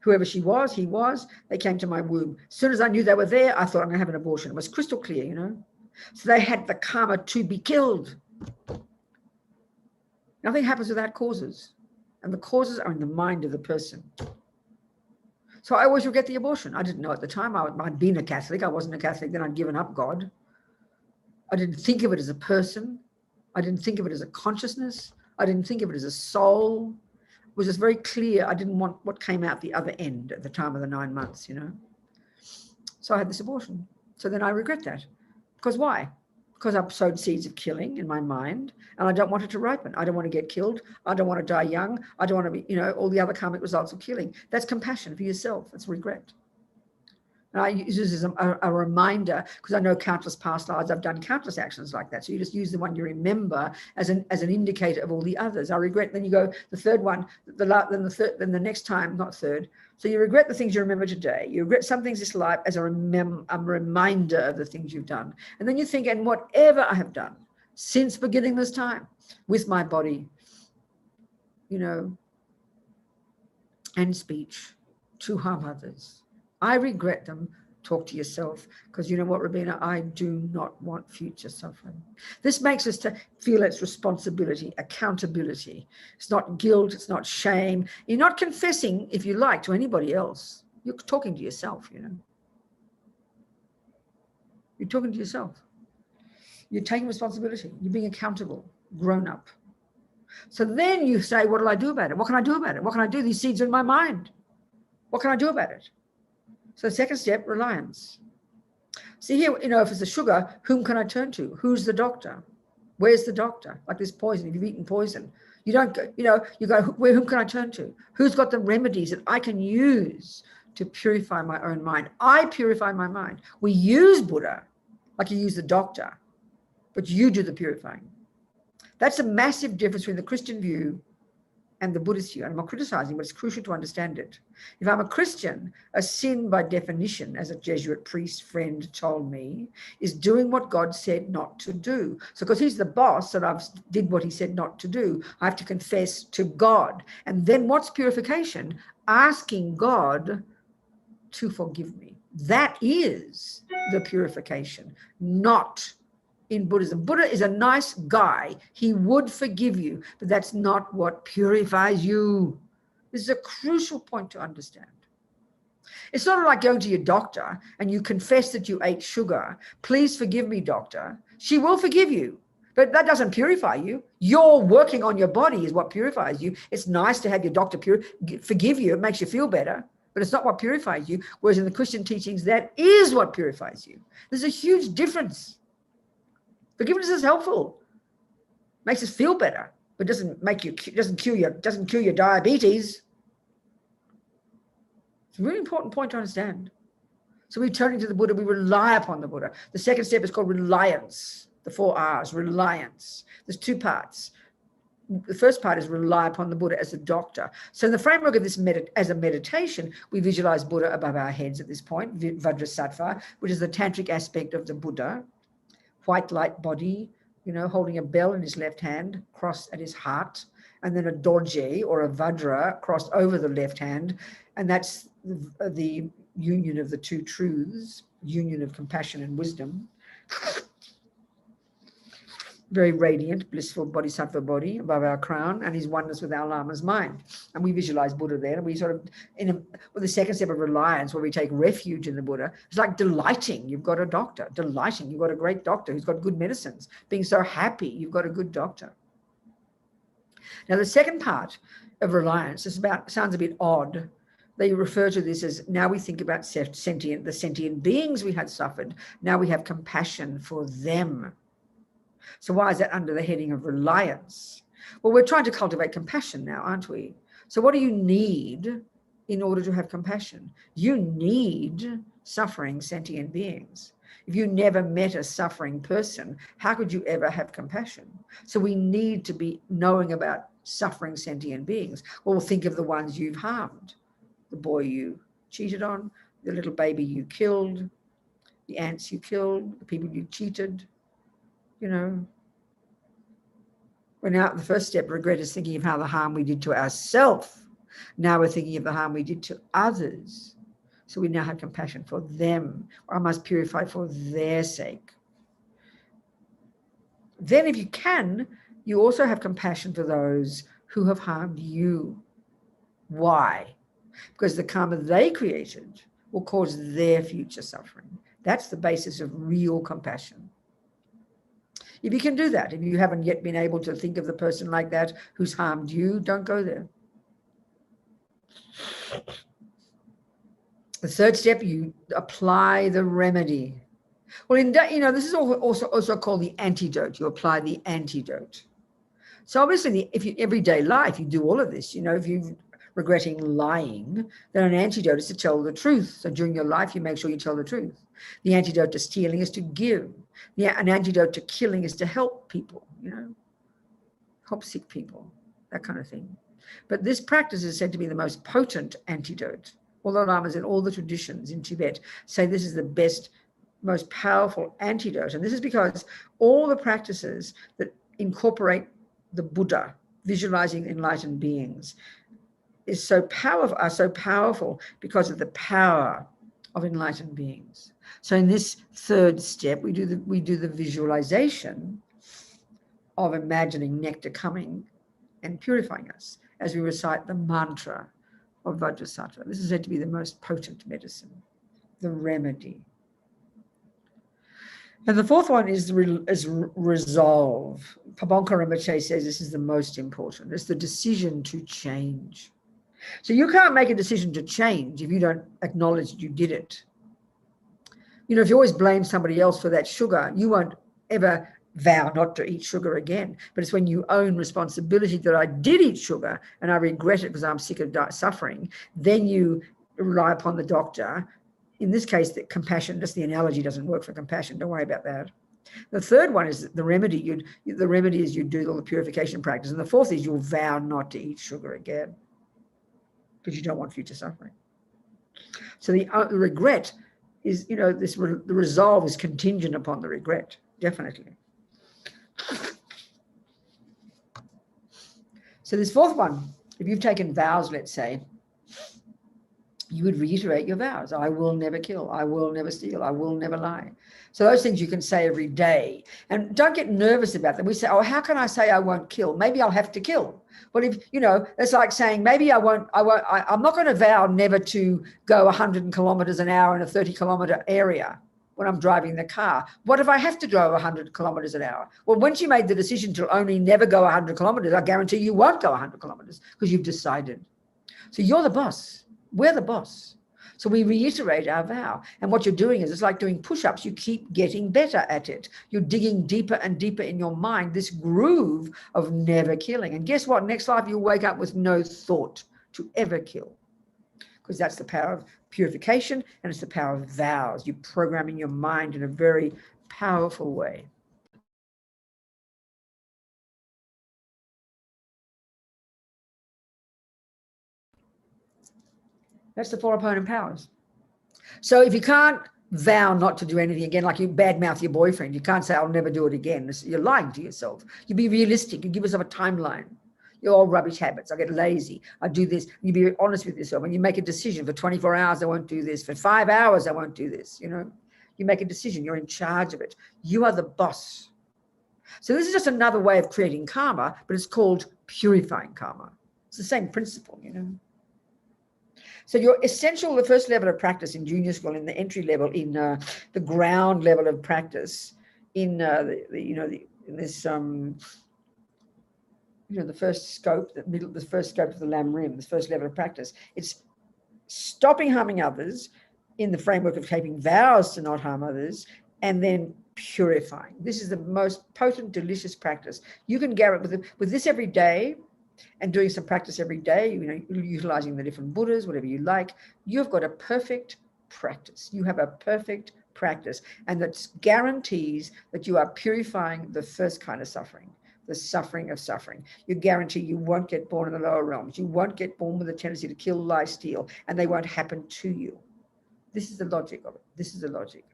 Whoever she was, he was, they came to my womb. As soon as I knew they were there, I thought I'm going to have an abortion. It was crystal clear, you know. So they had the karma to be killed. Nothing happens without causes. And the causes are in the mind of the person. So I always regret the abortion. I didn't know at the time. I'd been a Catholic. I wasn't a Catholic. Then I'd given up God. I didn't think of it as a person. I didn't think of it as a consciousness. I didn't think of it as a soul. It was just very clear. I didn't want what came out the other end at the time of the 9 months, you know. So I had this abortion. So then I regret that. Because why? Because I've sowed seeds of killing in my mind, and I don't want it to ripen. I don't want to get killed. I don't want to die young. I don't want to be, you know, all the other karmic results of killing. That's compassion for yourself. That's regret. And I use this as a reminder, because I know countless past lives. I've done countless actions like that. So you just use the one you remember as an indicator of all the others. I regret. Then you go the third one, then the next time, not third. So you regret the things you remember today. You regret some things this life as a reminder of the things you've done. And then you think, and whatever I have done since beginning this time with my body, you know, and speech to harm others, I regret them. Talk to yourself, because you know what, Robina, I do not want future suffering. This makes us to feel its responsibility, accountability. It's not guilt, it's not shame. You're not confessing, if you like, to anybody else. You're talking to yourself, you know. You're talking to yourself. You're taking responsibility. You're being accountable, grown up. So then you say, what do I do about it? What can I do about it? What can I do? These seeds are in my mind. What can I do about it? So second step, reliance. See here, you know, if it's a sugar, whom can I turn to? Who's the doctor? Where's the doctor? Like this poison, if you've eaten poison, you don't go, you know, you go, whom can I turn to? Who's got the remedies that I can use to purify my own mind? I purify my mind. We use Buddha like you use the doctor, but you do the purifying. That's a massive difference between the Christian view and the Buddhist view. And I'm not criticizing, but it's crucial to understand it. If I'm a Christian, a sin by definition, as a Jesuit priest friend told me, is doing what God said not to do. So because he's the boss and I've did what he said not to do, I have to confess to God. And then what's purification? Asking God to forgive me. That is the purification, not in Buddhism. Buddha is a nice guy. He would forgive you, but that's not what purifies you. This is a crucial point to understand. It's not like going to your doctor and you confess that you ate sugar. Please forgive me, doctor. She will forgive you, but that doesn't purify you. You're working on your body is what purifies you. It's nice to have your doctor forgive you. It makes you feel better, but it's not what purifies you. Whereas in the Christian teachings, that is what purifies you. There's a huge difference. Forgiveness is helpful, makes us feel better, but doesn't cure your diabetes. It's a really important point to understand. So we turn to the Buddha, we rely upon the Buddha. The second step is called reliance, the 4 R's, reliance. There's 2 parts. The first part is rely upon the Buddha as a doctor. So in the framework of this as a meditation, we visualize Buddha above our heads at this point, Vajrasattva, which is the tantric aspect of the Buddha. White light body, you know, holding a bell in his left hand, crossed at his heart, and then a dorje or a vajra crossed over the left hand. And that's the union of the 2 truths, union of compassion and wisdom. Very radiant, blissful bodhisattva body above our crown, and his oneness with our Lama's mind. And we visualize Buddha there, and we sort of, with the second step of reliance, where we take refuge in the Buddha, it's like delighting. You've got a doctor, delighting. You've got a great doctor who's got good medicines, being so happy you've got a good doctor. Now, the second part of reliance sounds a bit odd. They refer to this as, now we think about the sentient beings we had suffered. Now we have compassion for them. So why is that under the heading of reliance? Well, we're trying to cultivate compassion now, aren't we? So what do you need in order to have compassion? You need suffering sentient beings. If you never met a suffering person, how could you ever have compassion? So we need to be knowing about suffering sentient beings. Well, think of the ones you've harmed. The boy you cheated on, the little baby you killed, the ants you killed, the people you cheated. You know, we're now at the first step. Regret is thinking of how the harm we did to ourselves. Now we're thinking of the harm we did to others. So we now have compassion for them. I must purify for their sake. Then if you can, you also have compassion for those who have harmed you. Why? Because the karma they created will cause their future suffering. That's the basis of real compassion. If you can do that, if you haven't yet been able to think of the person like that who's harmed you, don't go there. The third step, you apply the remedy. Well, this is also called the antidote. You apply the antidote. So obviously, if you everyday life, you do all of this. If you're regretting lying, then an antidote is to tell the truth. So during your life, you make sure you tell the truth. The antidote to stealing is to give. An antidote to killing is to help people, help sick people, that kind of thing. But this practice is said to be the most potent antidote. All the lamas in all the traditions in Tibet say this is the best, most powerful antidote. And this is because all the practices that incorporate the Buddha, visualizing enlightened beings, are so powerful because of the power of enlightened beings. So in this third step, we do the visualization of imagining nectar coming and purifying us as we recite the mantra of Vajrasattva. This is said to be the most potent medicine, the remedy. And the fourth one is resolve. Pabonka Rinpoche says this is the most important. It's the decision to change. So you can't make a decision to change if you don't acknowledge that you did it. If you always blame somebody else for that sugar, you won't ever vow not to eat sugar again. But it's when you own responsibility that I did eat sugar and I regret it because I'm sick of suffering, then you rely upon the doctor. In this case, the compassion, just the analogy doesn't work for compassion. Don't worry about that. The third one is the remedy. The remedy is you do all the purification practice. And the fourth is you'll vow not to eat sugar again because you don't want future suffering. So the regret is, the resolve is contingent upon the regret, definitely. So this fourth one, if you've taken vows, let's say, you would reiterate your vows. I will never kill. I will never steal. I will never lie. So those things you can say every day. And don't get nervous about them. We say, how can I say I won't kill? Maybe I'll have to kill. But if, it's like saying, maybe I'm not going to vow never to go 100 kilometers an hour in a 30-kilometer area when I'm driving the car. What if I have to drive 100 kilometers an hour? Well, once you made the decision to only never go 100 kilometers, I guarantee you won't go 100 kilometers because you've decided. So you're the boss. We're the boss. So we reiterate our vow. And what you're doing is, it's like doing push-ups. You keep getting better at it. You're digging deeper and deeper in your mind, this groove of never killing. And guess what? Next life, you'll wake up with no thought to ever kill. Because that's the power of purification, and it's the power of vows. You're programming your mind in a very powerful way. That's the four opponent powers. So if you can't vow not to do anything again, like you badmouth your boyfriend, you can't say, I'll never do it again. You're lying to yourself. You be realistic. You give yourself a timeline. Your old rubbish habits. I get lazy. I do this. You be honest with yourself. When you make a decision, for 24 hours, I won't do this. For 5 hours, I won't do this. You make a decision. You're in charge of it. You are the boss. So this is just another way of creating karma, but it's called purifying karma. It's the same principle, So your essential, the first level of practice in junior school, in the entry level, in the ground level of practice, in the first scope, the first scope of the Lam Rim, the first level of practice, it's stopping harming others in the framework of taking vows to not harm others, and then purifying. This is the most potent, delicious practice. You can guarantee with this every day, and doing some practice every day, utilizing the different Buddhas, whatever you like, you've got a perfect practice. You have a perfect practice, and that guarantees that you are purifying the first kind of suffering, the suffering of suffering. You guarantee you won't get born in the lower realms. You won't get born with a tendency to kill, lie, steal, and they won't happen to you. This is the logic of it. This is the logic.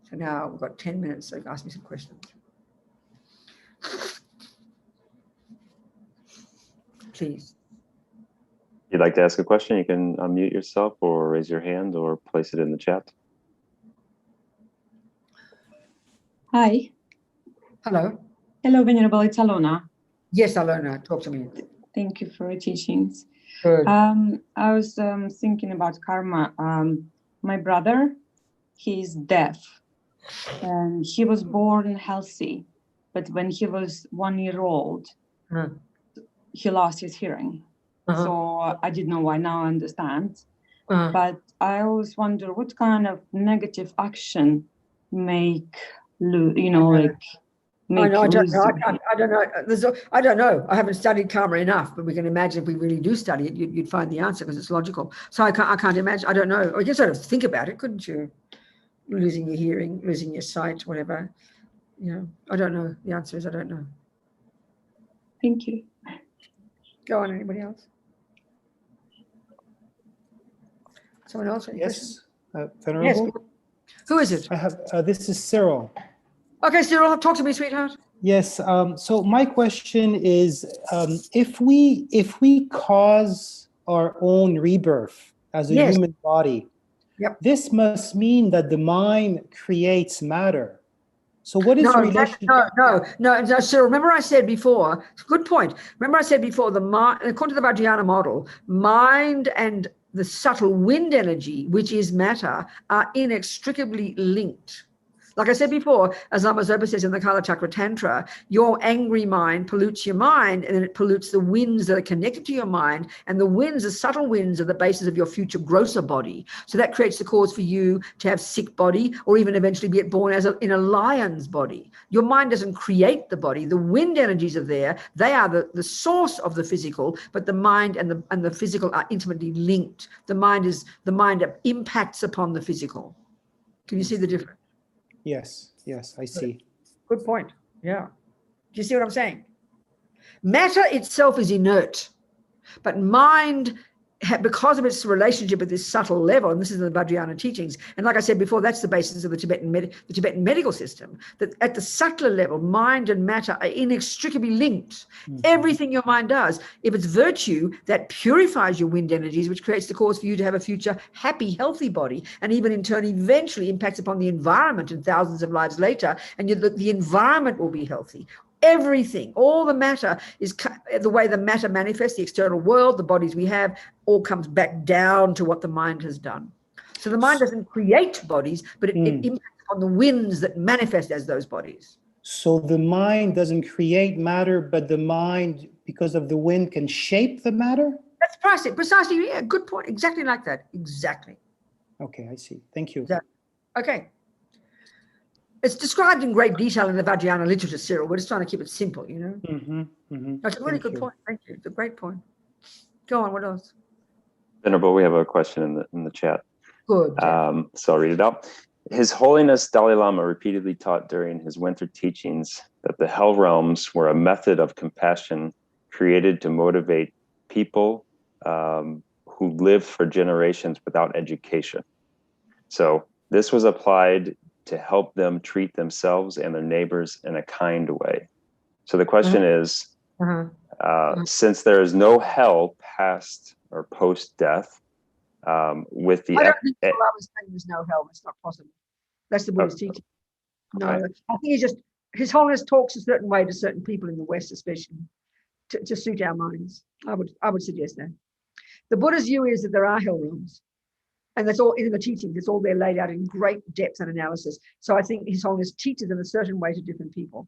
So now we've got 10 minutes, so you can ask me some questions. Please. If you'd like to ask a question, you can unmute yourself or raise your hand or place it in the chat. Hi. Hello. Hello, Venerable. It's Alona. Yes, Alona, talk to me. Thank you for your teachings. Good. I was thinking about karma. My brother, he's deaf, and he was born healthy, but when he was 1 year old, he lost his hearing. So I didn't know why. Now I understand. But I always wonder what kind of negative action make, like. I know, I don't know. I don't know. I don't know. I haven't studied karma enough, but we can imagine if we really do study it, you'd find the answer because it's logical. So I can't imagine. I don't know. I guess sort of think about it, couldn't you? Losing your hearing, losing your sight, whatever. I don't know. The answer is I don't know. Thank you. Go on. Anybody else? Someone else? Yes, Venerable. Yes. Who is it? I have. This is Cyril. Okay, Cyril, talk to me, sweetheart. Yes. So my question is, if we cause our own rebirth as a human body, this must mean that the mind creates matter. So what is the relation? No, Cyril, remember I said before, good point. Remember I said before, the mind, according to the Vajrayana model, mind and the subtle wind energy, which is matter, are inextricably linked. Like I said before, as Lama Zopa says in the Kala Chakra Tantra, your angry mind pollutes your mind, and then it pollutes the winds that are connected to your mind, and the winds, the subtle winds, are the basis of your future grosser body. So that creates the cause for you to have sick body, or even eventually be born in a lion's body. Your mind doesn't create the body. The wind energies are there. They are the source of the physical, but the mind and the physical are intimately linked. The mind impacts upon the physical. Can you see the difference? Yes, I see. Good point. Yeah. Do you see what I'm saying? Matter itself is inert, but mind, because of its relationship at this subtle level, and this is in the Vajrayana teachings, and like I said before, that's the basis of the Tibetan medical system, that at the subtler level, mind and matter are inextricably linked. Everything your mind does, if it's virtue, that purifies your wind energies, which creates the cause for you to have a future happy, healthy body, and even in turn eventually impacts upon the environment and thousands of lives later, and the environment will be healthy. Everything, all the matter is the way the matter manifests, the external world, the bodies we have, all comes back down to what the mind has done. So the mind doesn't create bodies, but it impacts on the winds that manifest as those bodies. So the mind doesn't create matter, but the mind, because of the wind, can shape the matter? That's precisely, yeah, good point. Exactly like that. Exactly. Okay, I see. Thank you. Exactly. Okay. It's described in great detail in the Vajrayana literature, Cyril. We're just trying to keep it simple, That's a really good point. Thank you. It's a great point. Go on, what else? Venerable, we have a question in the chat. Good. So I'll read it out. His Holiness Dalai Lama repeatedly taught during his winter teachings that the hell realms were a method of compassion created to motivate people who live for generations without education. So this was applied to help them treat themselves and their neighbors in a kind way. So the question is, since there is no hell past or post-death, with the... I don't think Dalai Lama's saying there's no hell. It's not possible. That's the Buddhist teaching. No, I think he's just, His Holiness talks a certain way to certain people in the West, especially, to suit our minds. I would suggest that. The Buddha's view is that there are hell realms. And that's all in the teachings. It's all there laid out in great depth and analysis. So I think His Holiness teaches in a certain way to different people.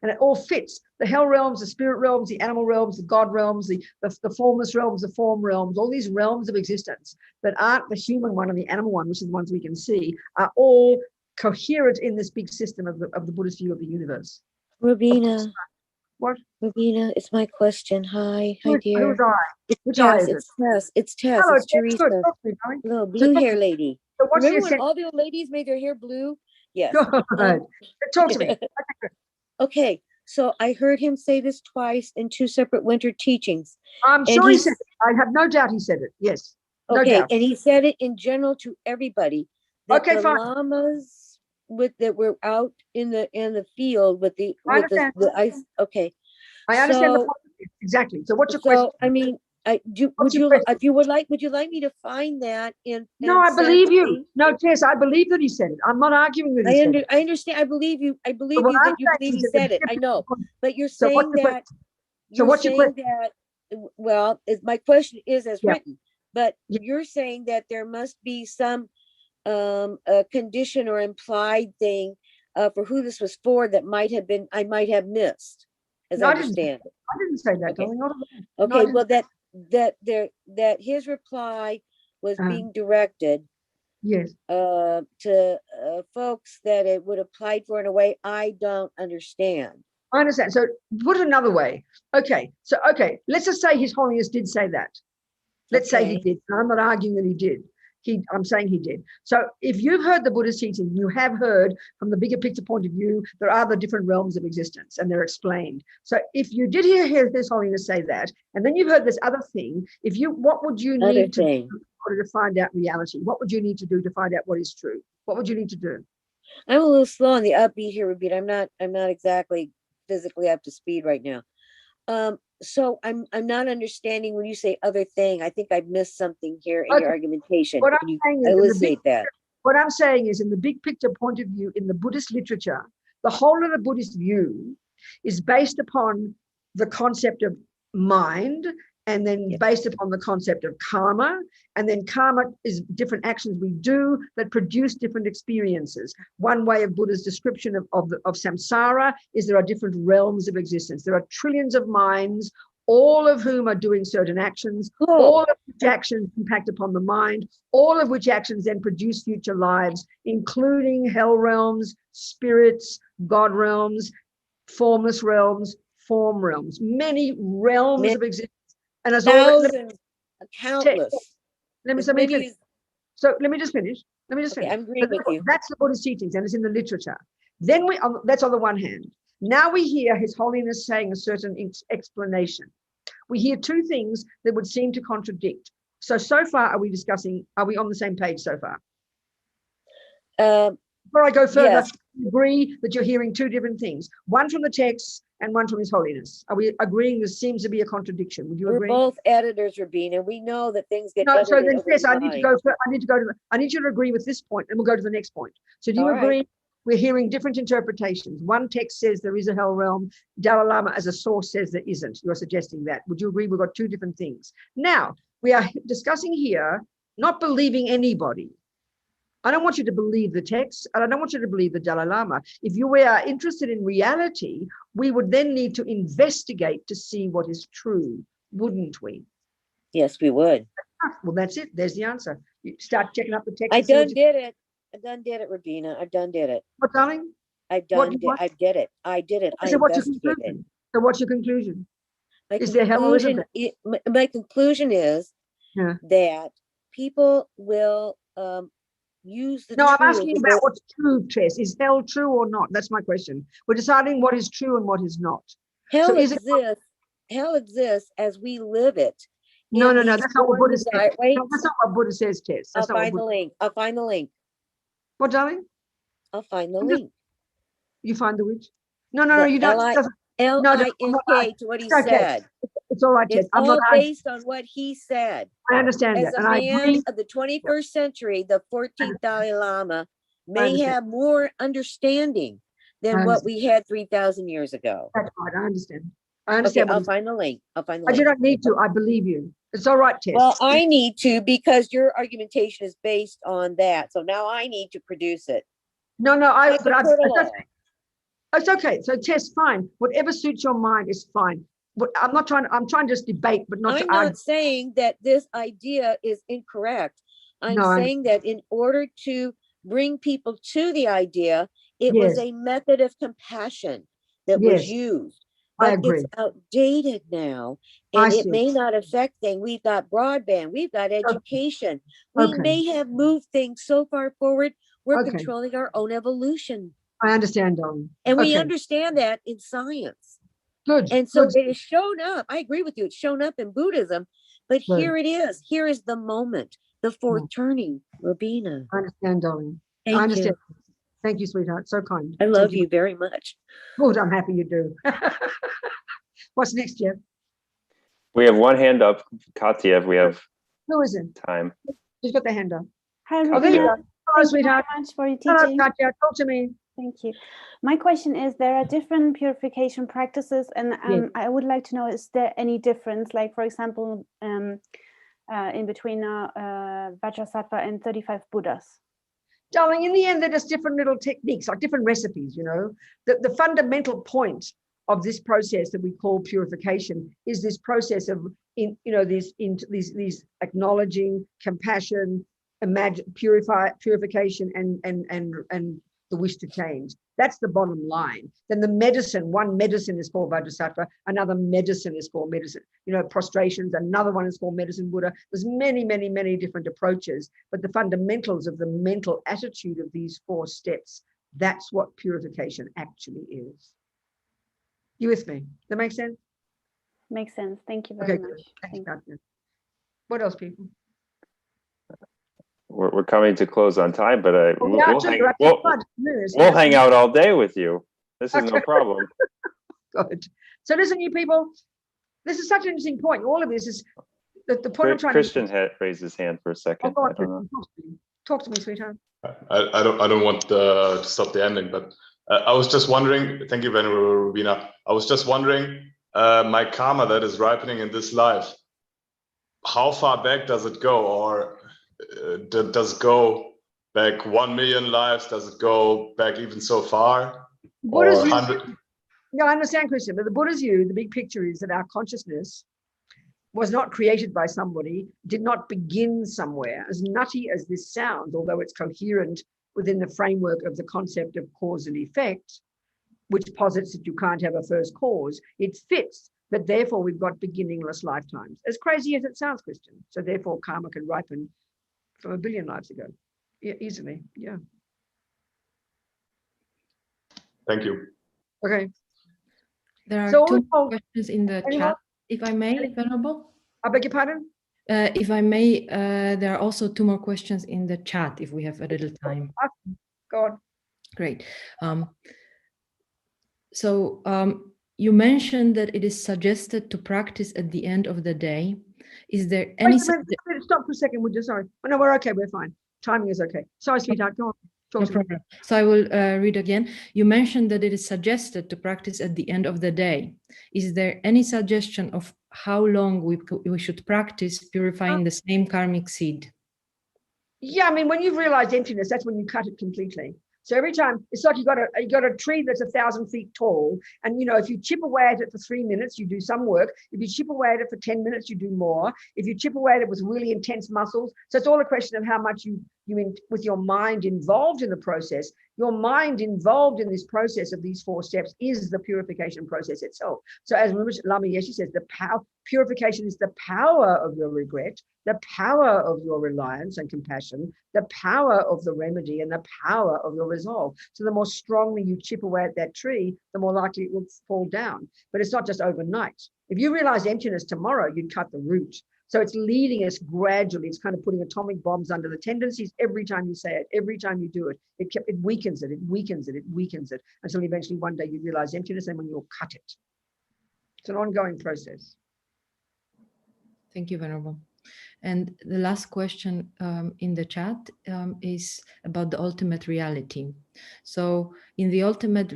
And it all fits. The hell realms, the spirit realms, the animal realms, the God realms, the formless realms, the form realms, all these realms of existence that aren't the human one and the animal one, which are the ones we can see, are all coherent in this big system of the Buddhist view of the universe. Robina. What? Robina, it's my question. Hi, dear. Who's I? It's Tess. It's Tess. Hello, it's Teresa. Good. Little blue hair lady. So Remember when all the old ladies made their hair blue? Yes. Talk to me. Okay, so I heard him say this twice in two separate winter teachings. I'm sure he said it. I have no doubt he said it. Yes. No doubt. And he said it in general to everybody. That the fine. llamas that were out in the field with the ice. Okay. I understand the point. Exactly. So what's your question? I mean, What's your question? if you would like me to find that in? No, I believe you. No, Tess, I believe that he said it. I'm not arguing that he said it. I understand. I believe you. I believe what you I'm that you saying believe is he that the said it. I know, but you're So what's saying your that. So what's your saying question? that. Well, my question is as Yeah. written, but Yeah. you're saying that there must be some a condition or implied thing for who this was for that I might have missed, as No, I I didn't understand it. I didn't say that, Okay. darling. Not at all. No, I Okay, didn't well say that his reply was Uh-huh. being directed yes. to folks that it would apply for in a way I don't understand. I understand. So put it another way. Okay. So, let's just say His Holiness did say that. Let's say he Okay. did. I'm not arguing that he did. I'm saying he did. So if you've heard the Buddha's teaching, you have heard from the bigger picture point of view, there are the different realms of existence and they're explained. So if you did hear His Holiness say that, and then you've heard this other thing, what would you need to do in order to find out reality? What would you need to do to find out what is true? What would you need to do? I'm a little slow on the upbeat here, Robina. I'm not exactly physically up to speed right now. So I'm not understanding when you say other thing. I think I've missed something here in your argumentation. What Can you I'm saying is elucidate that? What I'm saying is, in the big picture point of view, in the Buddhist literature, the whole of the Buddhist view is based upon the concept of mind, and then based upon the concept of karma. And then karma is different actions we do that produce different experiences. One way of Buddha's description of samsara is there are different realms of existence. There are trillions of minds, all of whom are doing certain actions, all of which actions impact upon the mind, all of which actions then produce future lives, including hell realms, spirits, God realms, formless realms, form realms, many realms of existence. And as thousands, countless. Let me finish. So let me just finish. Okay, I'm agreeing with you. That's the Buddhist teachings, and it's in the literature. Then that's on the one hand. Now we hear His Holiness saying a certain explanation. We hear two things that would seem to contradict. So far, are we on the same page so far? Before I go further, yes. I agree that you're hearing two different things, one from the text and one from His Holiness. Are we agreeing there seems to be a contradiction? Would you agree? We're both editors, Robina. We know that things get edited. So then, yes, I need you to agree with this point, and we'll go to the next point. So do you agree? Right. We're hearing different interpretations. One text says there is a hell realm. Dalai Lama as a source says there isn't. You're suggesting that. Would you agree? We've got two different things. Now, we are discussing here not believing anybody. I don't want you to believe the text, and I don't want you to believe the Dalai Lama. If you were interested in reality, we would then need to investigate to see what is true, wouldn't we? Yes, we would. Well, that's it. There's the answer. You start checking up the text. I done did it, Robina. I've done did it. What, darling? I did it. So what's your conclusion? What's your conclusion? Is there hell or isn't there? My conclusion is that people will use the I'm asking you about what's true, Tess. Is hell true or not? That's my question. We're deciding what is true and what is not. Hell exists. Hell exists as we live it. No. That's not what Buddha says. No, that's not what Buddha says, Tess. I'll find the link. What, darling? I'll find the link. You find the which? No, you don't. L-I-N-K to what he said. It's all right, Tess. It's all based on what he said. I understand that. As a man of the 21st century, the 14th Dalai Lama may have more understanding than what we had 3,000 years ago. That's right. I understand. Okay, I'll find the link. You don't need to. I believe you. It's all right, Tess. Well, I need to because your argumentation is based on that. So now I need to produce it. It's okay. So Tess, fine. Whatever suits your mind is fine. But I'm trying to just debate, but not to argue. I'm not saying that this idea is incorrect. I'm saying that in order to bring people to the idea, it was a method of compassion that was used. But it's outdated now, and it may not affect things. We've got broadband, we've got education. We may have moved things so far forward, we're controlling our own evolution. I understand, darling. And we understand that in science. Good. And so it has shown up. I agree with you. It's shown up in Buddhism, but here it is. Here is the moment, the fourth turning, Robina. I understand, darling. Thank I understand. You. Thank you, sweetheart. So kind. I love you very much. Good. I'm happy you do. What's next, Jeff? We have one hand up, Katya, if we have Who is it? time. Who's got their hand up? Hi, Oh, there you Robina. go. Hello, Thank you very sweetheart. much for your Hello, teaching. Katya. Talk to me. Thank you. My question is, there are different purification practices, and Yes. I would like to know, is there any difference, like, for example, in between Vajrasattva and 35 Buddhas? Darling, in the end, they're just different little techniques, like different recipes, you know. The fundamental point of this process that we call purification is this process of, these acknowledging, compassion, purification, and the wish to change. That's the bottom line. Then the medicine, one medicine is called Vajrasattva, another medicine is called medicine, prostrations, another one is called medicine Buddha. There's many, many, many different approaches, but the fundamentals of the mental attitude of these 4 steps, that's what purification actually is. You with me? That makes sense? Makes sense. Thank you very much. Thanks, Katya. What else, people? We're coming to close on time, but we'll hang out all day with you. This is no problem. Good. So listen, you people, this is such an interesting point. All of this is the point I'm trying Christian to... had raised his hand for a second. Oh, talk to me, sweetheart. I don't want to stop the ending, but I was just wondering, thank you, Venerable Robina. I was just wondering, my karma that is ripening in this life, how far back does it go? Or does it go back 1 million lives? Does it go back even so far? Buddha's or 100? No, I understand, Christian, but the Buddha's view, the big picture is that our consciousness was not created by somebody, did not begin somewhere. As nutty as this sounds, although it's coherent within the framework of the concept of cause and effect, which posits that you can't have a first cause, it fits that therefore we've got beginningless lifetimes. As crazy as it sounds, Christian. So therefore karma can ripen from 1 billion lives ago. Yeah, easily, yeah. Thank you. Okay. There are 2 questions in the chat, if I may, Venerable. I beg your pardon? If I may, there are also 2 more questions in the chat, if we have a little time. Go on. Great. You mentioned that it is suggested to practice at the end of the day. Is there any... Stop for a second. We're just sorry. Oh, no, we're okay. We're fine. Timing is okay. Sorry, sweetheart. Go on. No problem. So I will read again. You mentioned that it is suggested to practice at the end of the day. Is there any suggestion of how long we should practice purifying the same karmic seed? Yeah, I mean, when you've realized emptiness, that's when you cut it completely. So every time, it's like you got a tree that's 1,000 feet tall, and if you chip away at it for 3 minutes, you do some work. If you chip away at it for 10 minutes, you do more. If you chip away at it with really intense muscles, so it's all a question of how much you with your mind involved in the process. Your mind involved in this process of these 4 steps is the purification process itself. So as Lama Yeshe says, purification is the power of your regret, the power of your reliance and compassion, the power of the remedy, and the power of your resolve. So the more strongly you chip away at that tree, the more likely it will fall down. But it's not just overnight. If you realize emptiness tomorrow, you'd cut the root. So it's leading us gradually. It's kind of putting atomic bombs under the tendencies every time you say it, every time you do it. It weakens it, it weakens it, it weakens it, until eventually one day you realize emptiness, and when you'll cut it. It's an ongoing process. Thank you, Venerable. And the last question in the chat is about the ultimate reality. So in the ultimate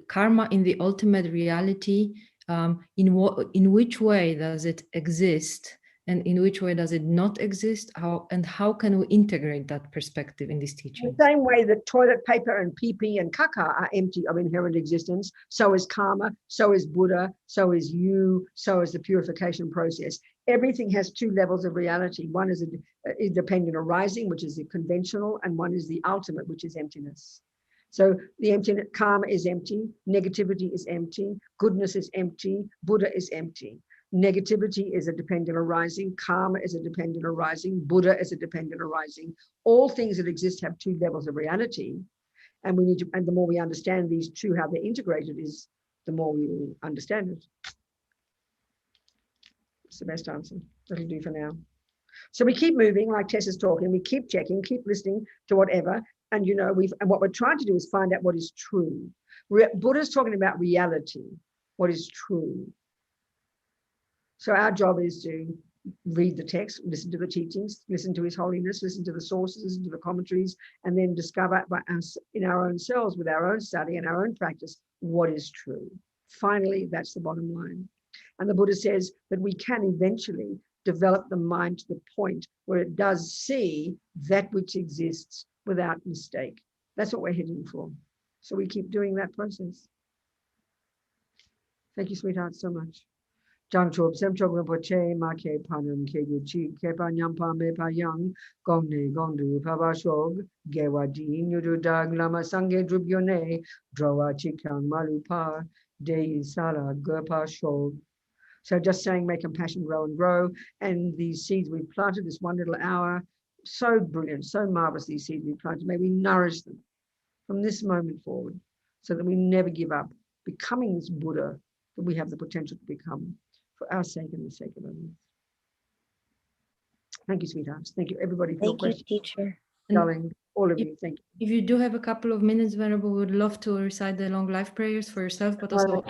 karma, in the ultimate reality, in which way does it exist? And in which way does it not exist? How can we integrate that perspective in this teaching? The same way that toilet paper and pee-pee and caca are empty of inherent existence, so is karma, so is Buddha, so is you, so is the purification process. Everything has 2 levels of reality. One is a dependent arising, which is the conventional, and one is the ultimate, which is emptiness. So the empty karma is empty, negativity is empty, goodness is empty, Buddha is empty. Negativity is a dependent arising, karma is a dependent arising, Buddha is a dependent arising. All things that exist have 2 levels of reality, and the more we understand these 2, how they're integrated, is the more we will understand it. It's the best answer. That'll do for now. So we keep moving, like Tess is talking. We keep checking, keep listening to whatever, and and what we're trying to do is find out what is true. Buddha's talking about reality, what is true. So our job is to read the text, listen to the teachings, listen to His Holiness, listen to the sources, listen to the commentaries, and then discover by us in our own selves, with our own study and our own practice, what is true. Finally, that's the bottom line. And the Buddha says that we can eventually develop the mind to the point where it does see that which exists without mistake. That's what we're heading for. So we keep doing that process. Thank you, sweetheart, so much. Jang Chob Sem Chog Rinpoche Ma Ke Panam Ke Yuchi Ke Pa Nyam Pa Me Pa Yang Gong Ne Gong Du Pa Ba Shog Gewa Din Yudu Dag Lama Sange Drub Yone Drowa Chikang Malu Pa De Sala Gurpa Shog. So just saying, may compassion grow and grow. And these seeds we planted, this one little hour, so brilliant, so marvelous, these seeds we planted. May we nourish them from this moment forward so that we never give up becoming this Buddha that we have the potential to become for our sake and the sake of others. Thank you, sweethearts. Thank you, everybody, for your questions. Thank you, teacher. Darling, all of you, thank you. If you do have a couple of minutes, Venerable, we would love to recite the long life prayers for yourself, but also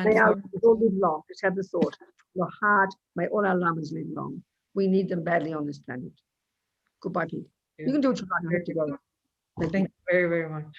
may our lamas all live long. Just have the thought, your heart, may all our lamas live long. We need them badly on this planet. Goodbye, Pete. You can do what you like. I have to go. Thank you very, very much.